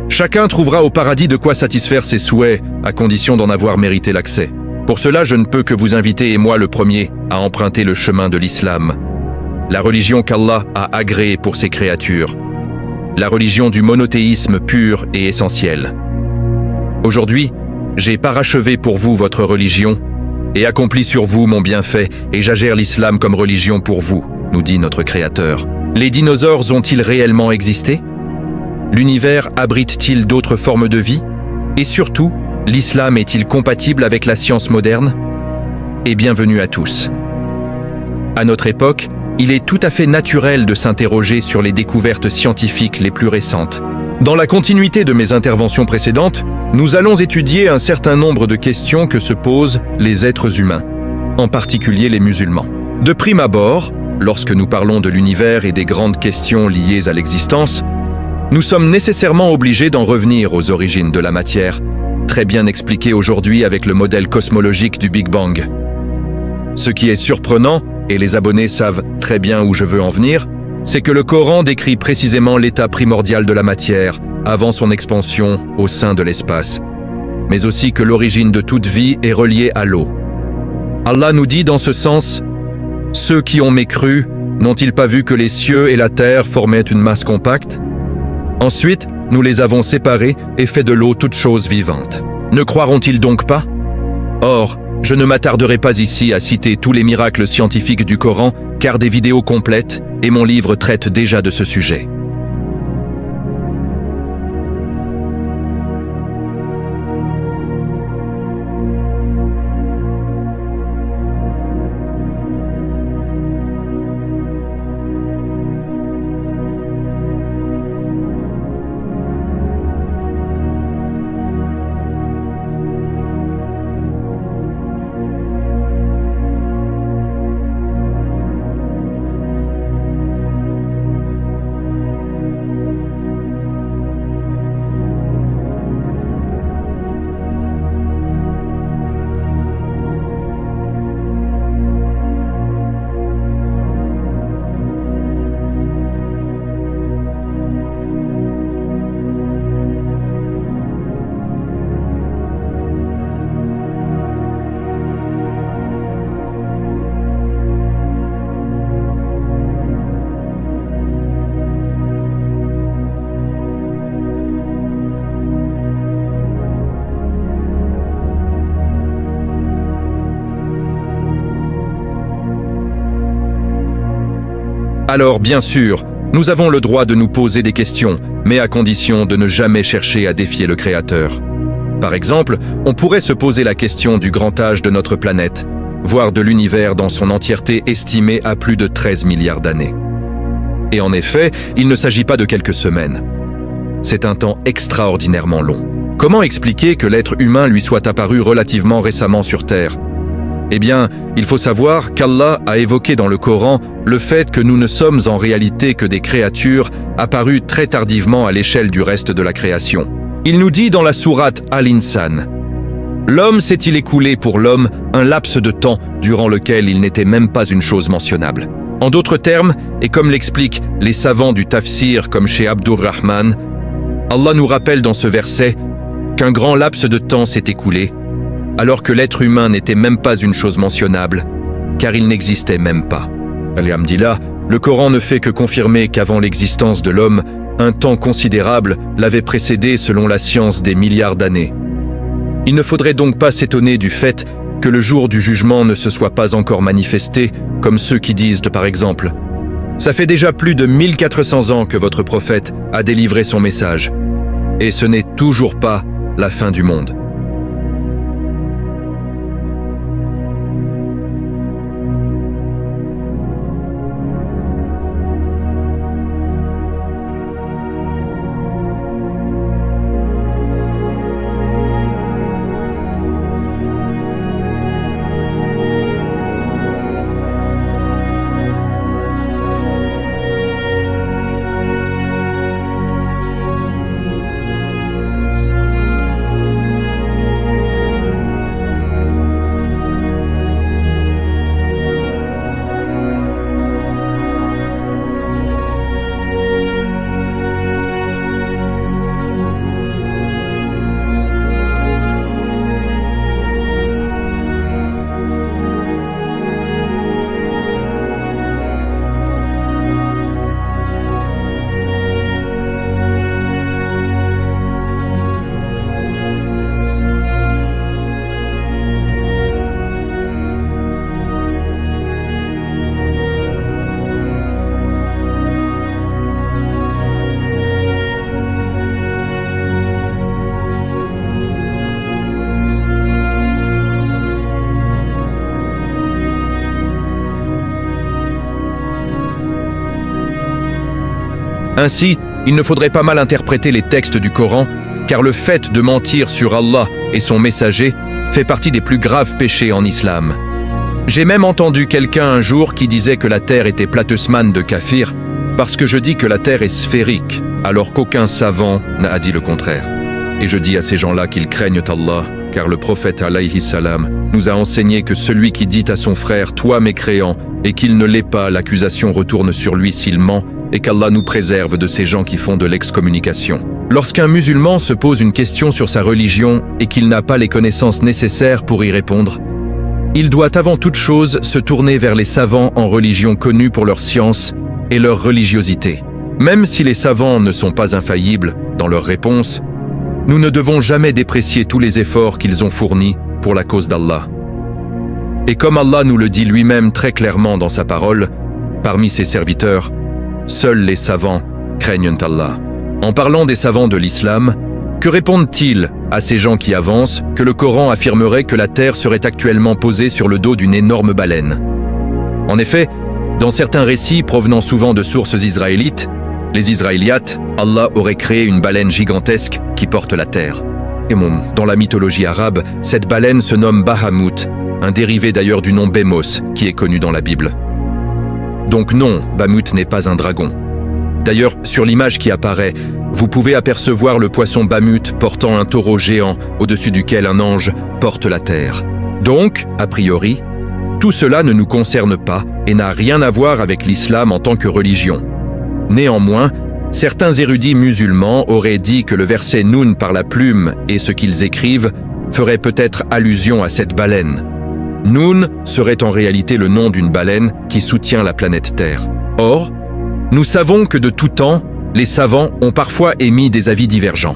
chacun trouvera au paradis de quoi satisfaire ses souhaits, à condition d'en avoir mérité l'accès. Pour cela, je ne peux que vous inviter, et moi le premier, à emprunter le chemin de l'islam, la religion qu'Allah a agréée pour ses créatures, la religion du monothéisme pur et essentiel. Aujourd'hui, j'ai parachevé pour vous votre religion et accompli sur vous mon bienfait, et j'agère l'islam comme religion pour vous, nous dit notre Créateur. Les dinosaures ont-ils réellement existé? L'univers abrite-t-il d'autres formes de vie? Et surtout, l'islam est-il compatible avec la science moderne? Et bienvenue à tous. À notre époque, il est tout à fait naturel de s'interroger sur les découvertes scientifiques les plus récentes. Dans la continuité de mes interventions précédentes, nous allons étudier un certain nombre de questions que se posent les êtres humains, en particulier les musulmans. De prime abord, lorsque nous parlons de l'univers et des grandes questions liées à l'existence, nous sommes nécessairement obligés d'en revenir aux origines de la matière, très bien expliquées aujourd'hui avec le modèle cosmologique du Big Bang. Ce qui est surprenant, et les abonnés savent très bien où je veux en venir, c'est que le Coran décrit précisément l'état primordial de la matière avant son expansion au sein de l'espace, mais aussi que l'origine de toute vie est reliée à l'eau. Allah nous dit dans ce sens: ceux qui ont mécru, n'ont-ils pas vu que les cieux et la terre formaient une masse compacte? Ensuite, nous les avons séparés et fait de l'eau toute chose vivante. Ne croiront-ils donc pas? Or, je ne m'attarderai pas ici à citer tous les miracles scientifiques du Coran, car des vidéos complètes et mon livre traitent déjà de ce sujet. Alors bien sûr, Nous avons le droit de nous poser des questions, mais à condition de ne jamais chercher à défier le Créateur. Par exemple, on pourrait se poser la question du grand âge de notre planète, voire de l'univers dans son entièreté estimé à plus de 13 milliards d'années. Et en effet, il ne s'agit pas de quelques semaines. C'est un temps extraordinairement long. Comment expliquer que l'être humain lui soit apparu relativement récemment sur Terre ? Eh bien, il faut savoir qu'Allah a évoqué dans le Coran le fait que nous ne sommes en réalité que des créatures apparues très tardivement à l'échelle du reste de la création. Il nous dit dans la sourate Al-Insan: « L'homme s'est-il écoulé pour l'homme un laps de temps durant lequel il n'était même pas une chose mentionnable ?» En d'autres termes, et comme l'expliquent les savants du tafsir comme chez Abdurrahman, Allah nous rappelle dans ce verset qu'un grand laps de temps s'est écoulé, alors que l'être humain n'était même pas une chose mentionnable, car il n'existait même pas. Alhamdulillah, le Coran ne fait que confirmer qu'avant l'existence de l'homme, un temps considérable l'avait précédé selon la science des milliards d'années. Il ne faudrait donc pas s'étonner du fait que le jour du jugement ne se soit pas encore manifesté, comme ceux qui disent par exemple « Ça fait déjà plus de 1400 ans que votre prophète a délivré son message, et ce n'est toujours pas la fin du monde. » Ainsi, il ne faudrait pas mal interpréter les textes du Coran, car le fait de mentir sur Allah et son messager fait partie des plus graves péchés en islam. J'ai même entendu quelqu'un un jour qui disait que la terre était platesmane de kafir, parce que je dis que la terre est sphérique, alors qu'aucun savant n'a dit le contraire. Et je dis à ces gens-là qu'ils craignent Allah, car le prophète alayhi salam nous a enseigné que celui qui dit à son frère « toi mécréant » et qu'il ne l'est pas, l'accusation retourne sur lui s'il ment, et qu'Allah nous préserve de ces gens qui font de l'excommunication. Lorsqu'un musulman se pose une question sur sa religion et qu'il n'a pas les connaissances nécessaires pour y répondre, il doit avant toute chose se tourner vers les savants en religion connus pour leur science et leur religiosité. Même si les savants ne sont pas infaillibles dans leurs réponses, nous ne devons jamais déprécier tous les efforts qu'ils ont fournis pour la cause d'Allah. Et comme Allah nous le dit lui-même très clairement dans sa parole, parmi ses serviteurs, seuls les savants craignent Allah. En parlant des savants de l'islam, que répondent-ils à ces gens qui avancent que le Coran affirmerait que la terre serait actuellement posée sur le dos d'une énorme baleine? En effet, dans certains récits provenant souvent de sources israélites, les Israéliates, Allah aurait créé une baleine gigantesque qui porte la terre. Et dans la mythologie arabe, cette baleine se nomme Bahamut, un dérivé d'ailleurs du nom Bémos qui est connu dans la Bible. Donc non, Bahamut n'est pas un dragon. D'ailleurs, sur l'image qui apparaît, vous pouvez apercevoir le poisson Bahamut portant un taureau géant au-dessus duquel un ange porte la terre. Donc, a priori, tout cela ne nous concerne pas et n'a rien à voir avec l'islam en tant que religion. Néanmoins, certains érudits musulmans auraient dit que le verset Noun par la plume et ce qu'ils écrivent ferait peut-être allusion à cette baleine. Noun serait en réalité le nom d'une baleine qui soutient la planète Terre. Or, nous savons que de tout temps, les savants ont parfois émis des avis divergents.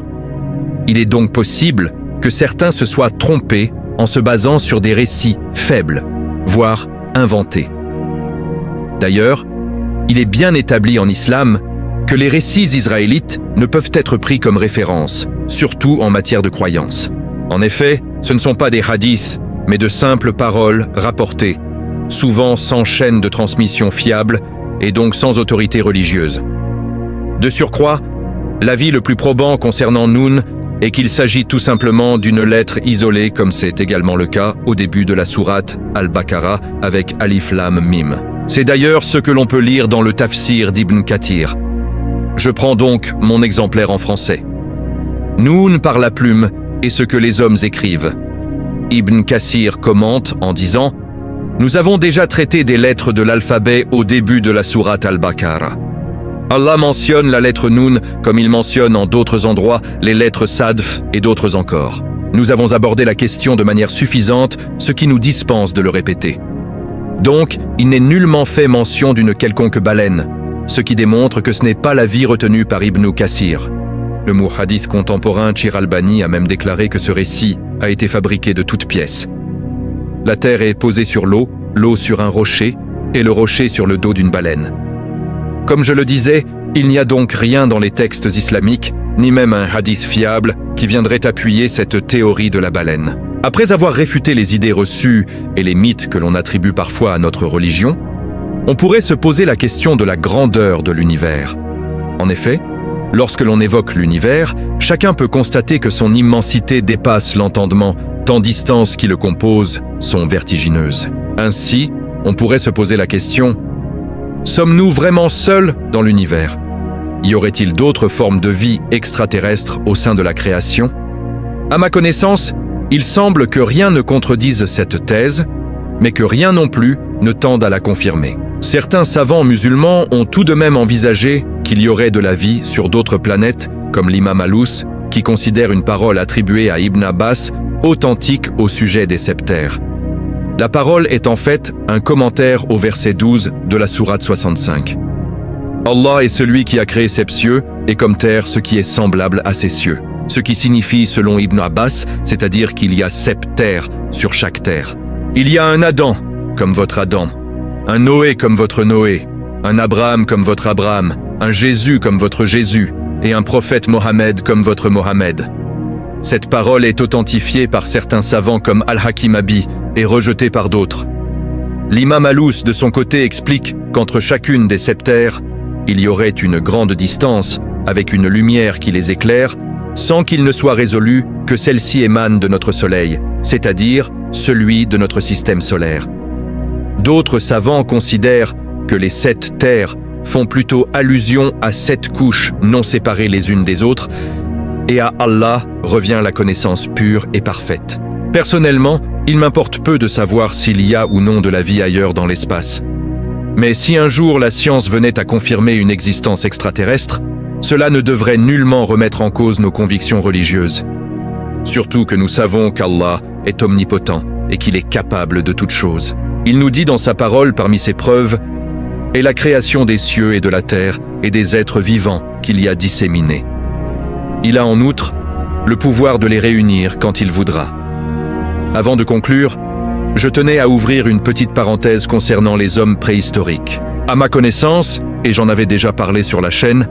Il est donc possible que certains se soient trompés en se basant sur des récits faibles, voire inventés. D'ailleurs, il est bien établi en islam que les récits israélites ne peuvent être pris comme référence, surtout en matière de croyance. En effet, ce ne sont pas des hadiths, mais de simples paroles rapportées, souvent sans chaîne de transmission fiable et donc sans autorité religieuse. De surcroît, l'avis le plus probant concernant Noun est qu'il s'agit tout simplement d'une lettre isolée, comme c'est également le cas au début de la sourate Al-Baqarah avec Alif Lam Mim. C'est d'ailleurs ce que l'on peut lire dans le tafsir d'Ibn Kathir. Je prends donc mon exemplaire en français. Noun par la plume est ce que les hommes écrivent. Ibn Kathir commente en disant « Nous avons déjà traité des lettres de l'alphabet au début de la sourate Al-Baqarah. Allah mentionne la lettre Noun comme il mentionne en d'autres endroits les lettres Sadf et d'autres encore. Nous avons abordé la question de manière suffisante, ce qui nous dispense de le répéter. Donc, il n'est nullement fait mention d'une quelconque baleine, ce qui démontre que ce n'est pas l'avis retenu par Ibn Kathir. Le muhaddith contemporain Shir al-Bani a même déclaré que ce récit a été fabriqué de toutes pièces. La terre est posée sur l'eau sur un rocher et le rocher sur le dos d'une baleine. Comme je le disais, il n'y a donc rien dans les textes islamiques, ni même un hadith fiable, qui viendrait appuyer cette théorie de la baleine. Après avoir réfuté les idées reçues et les mythes que l'on attribue parfois à notre religion, on pourrait se poser la question de la grandeur de l'univers. En effet, lorsque l'on évoque l'univers, chacun peut constater que son immensité dépasse l'entendement, tant distances qui le composent sont vertigineuses. Ainsi, on pourrait se poser la question: sommes-nous vraiment seuls dans l'univers? Y aurait-il d'autres formes de vie extraterrestres au sein de la création? À ma connaissance, il semble que rien ne contredise cette thèse, mais que rien non plus ne tende à la confirmer. Certains savants musulmans ont tout de même envisagé qu'il y aurait de la vie sur d'autres planètes, comme l'imam Alous, qui considère une parole attribuée à Ibn Abbas authentique au sujet des septères. La parole est en fait un commentaire au verset 12 de la sourate 65. Allah est celui qui a créé ces cieux et comme terre ce qui est semblable à ces cieux. Ce qui signifie, selon Ibn Abbas, c'est-à-dire qu'il y a 7 terres sur chaque terre. Il y a un Adam comme votre Adam, un Noé comme votre Noé, un Abraham comme votre Abraham, un Jésus comme votre Jésus et un prophète Mohammed comme votre Mohammed. Cette parole est authentifiée par certains savants comme Al-Hakim Abi et rejetée par d'autres. L'imam Alous, de son côté, explique qu'entre chacune des septères, il y aurait une grande distance avec une lumière qui les éclaire, sans qu'il ne soit résolu que celle-ci émane de notre Soleil, c'est-à-dire celui de notre système solaire. D'autres savants considèrent que les 7 terres font plutôt allusion à 7 couches non séparées les unes des autres, et à Allah revient la connaissance pure et parfaite. Personnellement, il m'importe peu de savoir s'il y a ou non de la vie ailleurs dans l'espace. Mais si un jour la science venait à confirmer une existence extraterrestre, cela ne devrait nullement remettre en cause nos convictions religieuses. Surtout que nous savons qu'Allah est omnipotent et qu'il est capable de toutes choses. Il nous dit dans sa parole parmi ses preuves « et la création des cieux et de la terre et des êtres vivants qu'il y a disséminés. » Il a en outre le pouvoir de les réunir quand il voudra. Avant de conclure, je tenais à ouvrir une petite parenthèse concernant les hommes préhistoriques. À ma connaissance, et j'en avais déjà parlé sur la chaîne,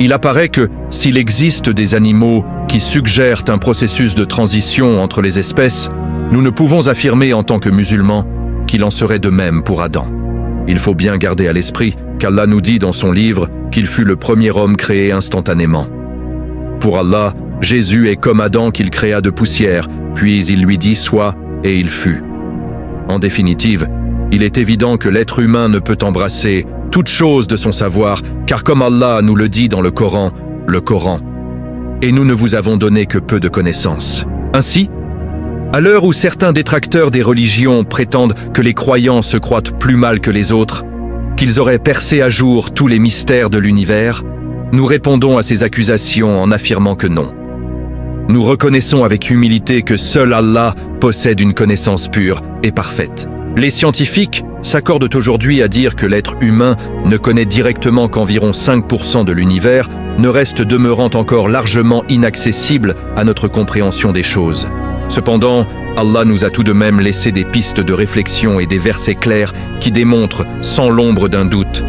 il apparaît que s'il existe des animaux qui suggèrent un processus de transition entre les espèces, nous ne pouvons affirmer en tant que musulmans qu'il en serait de même pour Adam. Il faut bien garder à l'esprit qu'Allah nous dit dans son livre qu'il fut le premier homme créé instantanément. Pour Allah, Jésus est comme Adam qu'il créa de poussière, puis il lui dit « sois » et il fut. En définitive, il est évident que l'être humain ne peut embrasser toute chose de son savoir, car comme Allah nous le dit dans le Coran, et nous ne vous avons donné que peu de connaissances. Ainsi, à l'heure où certains détracteurs des religions prétendent que les croyants se croient plus mal que les autres, qu'ils auraient percé à jour tous les mystères de l'univers, nous répondons à ces accusations en affirmant que non. Nous reconnaissons avec humilité que seul Allah possède une connaissance pure et parfaite. Les scientifiques s'accordent aujourd'hui à dire que l'être humain ne connaît directement qu'environ 5% de l'univers, ne reste demeurant encore largement inaccessible à notre compréhension des choses. Cependant, Allah nous a tout de même laissé des pistes de réflexion et des versets clairs qui démontrent, sans l'ombre d'un doute,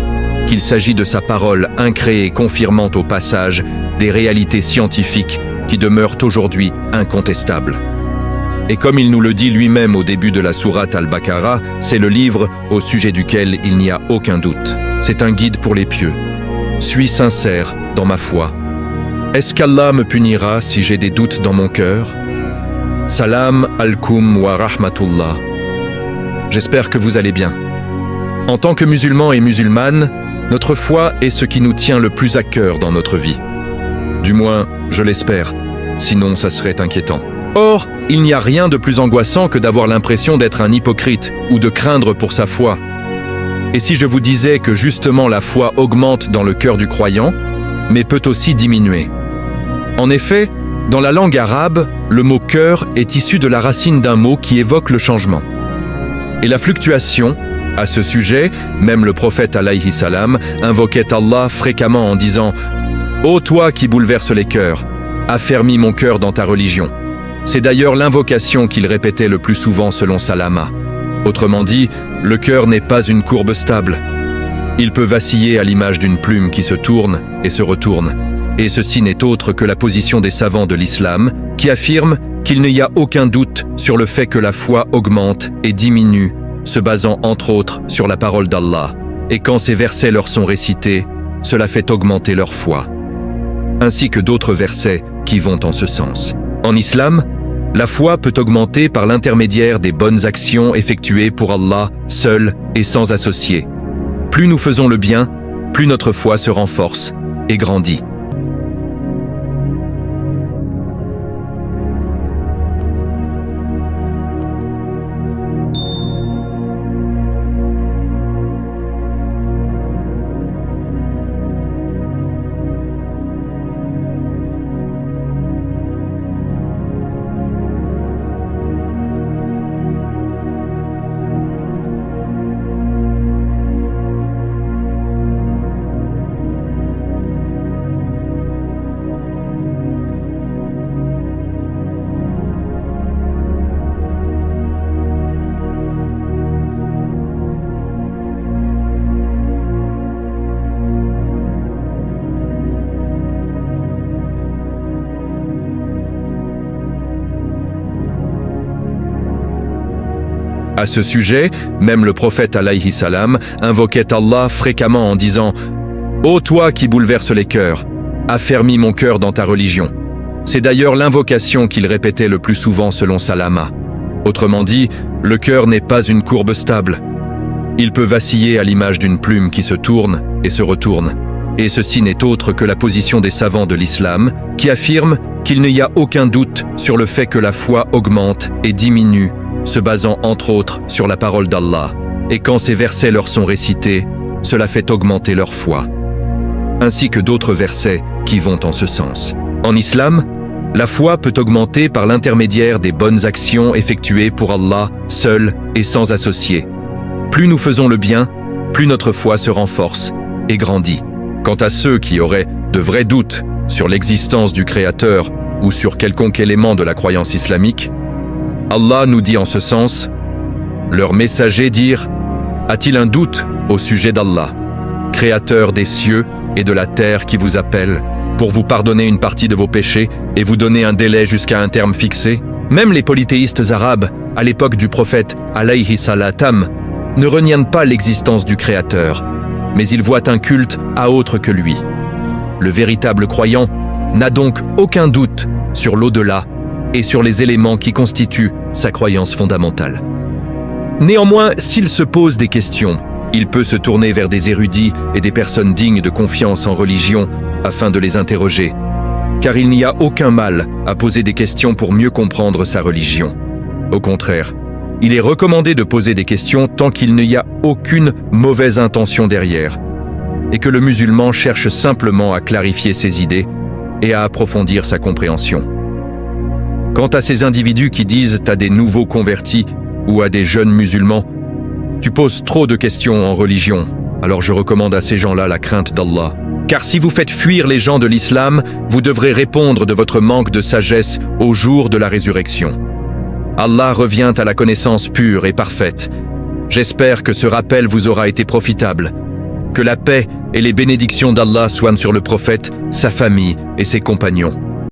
qu'il s'agit de sa parole incréée confirmant au passage des réalités scientifiques qui demeurent aujourd'hui incontestables. Et comme il nous le dit lui-même au début de la sourate Al-Baqarah, c'est le livre au sujet duquel il n'y a aucun doute. C'est un guide pour les pieux. Suis sincère dans ma foi. Est-ce qu'Allah me punira si j'ai des doutes dans mon cœur? Salam alaikum wa rahmatullah. J'espère que vous allez bien. En tant que musulmans et musulmanes, notre foi est ce qui nous tient le plus à cœur dans notre vie. Du moins, je l'espère, sinon ça serait inquiétant. Or, il n'y a rien de plus angoissant que d'avoir l'impression d'être un hypocrite ou de craindre pour sa foi. Et si je vous disais que justement la foi augmente dans le cœur du croyant, mais peut aussi diminuer? En effet, dans la langue arabe, le mot « cœur » est issu de la racine d'un mot qui évoque le changement. Et la fluctuation, à ce sujet, même le prophète alayhi salam invoquait Allah fréquemment en disant « Ô toi qui bouleverses les cœurs, affermis mon cœur dans ta religion ». C'est d'ailleurs l'invocation qu'il répétait le plus souvent selon Salama. Autrement dit, le cœur n'est pas une courbe stable. Il peut vaciller à l'image d'une plume qui se tourne et se retourne. Et ceci n'est autre que la position des savants de l'islam qui affirment qu'il n'y a aucun doute sur le fait que la foi augmente et diminue, se basant entre autres sur la parole d'Allah. Et quand ces versets leur sont récités, cela fait augmenter leur foi. Ainsi que d'autres versets qui vont en ce sens. En islam, la foi peut augmenter par l'intermédiaire des bonnes actions effectuées pour Allah, seul et sans associé. Plus nous faisons le bien, plus notre foi se renforce et grandit. À ce sujet, même le prophète alayhi salam invoquait Allah fréquemment en disant « Ô toi qui bouleverses les cœurs, affermis mon cœur dans ta religion ». C'est d'ailleurs l'invocation qu'il répétait le plus souvent selon Salama. Autrement dit, le cœur n'est pas une courbe stable. Il peut vaciller à l'image d'une plume qui se tourne et se retourne. Et ceci n'est autre que la position des savants de l'islam qui affirment qu'il n'y a aucun doute sur le fait que la foi augmente et diminue, se basant entre autres sur la parole d'Allah. Et quand ces versets leur sont récités, cela fait augmenter leur foi. Ainsi que d'autres versets qui vont en ce sens. En islam, la foi peut augmenter par l'intermédiaire des bonnes actions effectuées pour Allah, seul et sans associé. Plus nous faisons le bien, plus notre foi se renforce et grandit. Quant à ceux qui auraient de vrais doutes sur l'existence du Créateur ou sur quelconque élément de la croyance islamique, Allah nous dit en ce sens, leurs messagers dirent « A-t-il un doute au sujet d'Allah, Créateur des cieux et de la terre qui vous appelle, pour vous pardonner une partie de vos péchés et vous donner un délai jusqu'à un terme fixé ?» Même les polythéistes arabes, à l'époque du prophète alayhi salatam, ne reniennent pas l'existence du Créateur, mais ils voient un culte à autre que lui. Le véritable croyant n'a donc aucun doute sur l'au-delà et sur les éléments qui constituent sa croyance fondamentale. Néanmoins, s'il se pose des questions, il peut se tourner vers des érudits et des personnes dignes de confiance en religion afin de les interroger, car il n'y a aucun mal à poser des questions pour mieux comprendre sa religion. Au contraire, il est recommandé de poser des questions tant qu'il n'y a aucune mauvaise intention derrière, et que le musulman cherche simplement à clarifier ses idées et à approfondir sa compréhension. Quant à ces individus qui disent à des nouveaux convertis ou à des jeunes musulmans « Tu poses trop de questions en religion, alors je recommande à ces gens-là la crainte d'Allah. Car si vous faites fuir les gens de l'islam, vous devrez répondre de votre manque de sagesse au jour de la résurrection. Allah revient à la connaissance pure et parfaite. J'espère que ce rappel vous aura été profitable. Que la paix et les bénédictions d'Allah soient sur le prophète, sa famille et ses compagnons.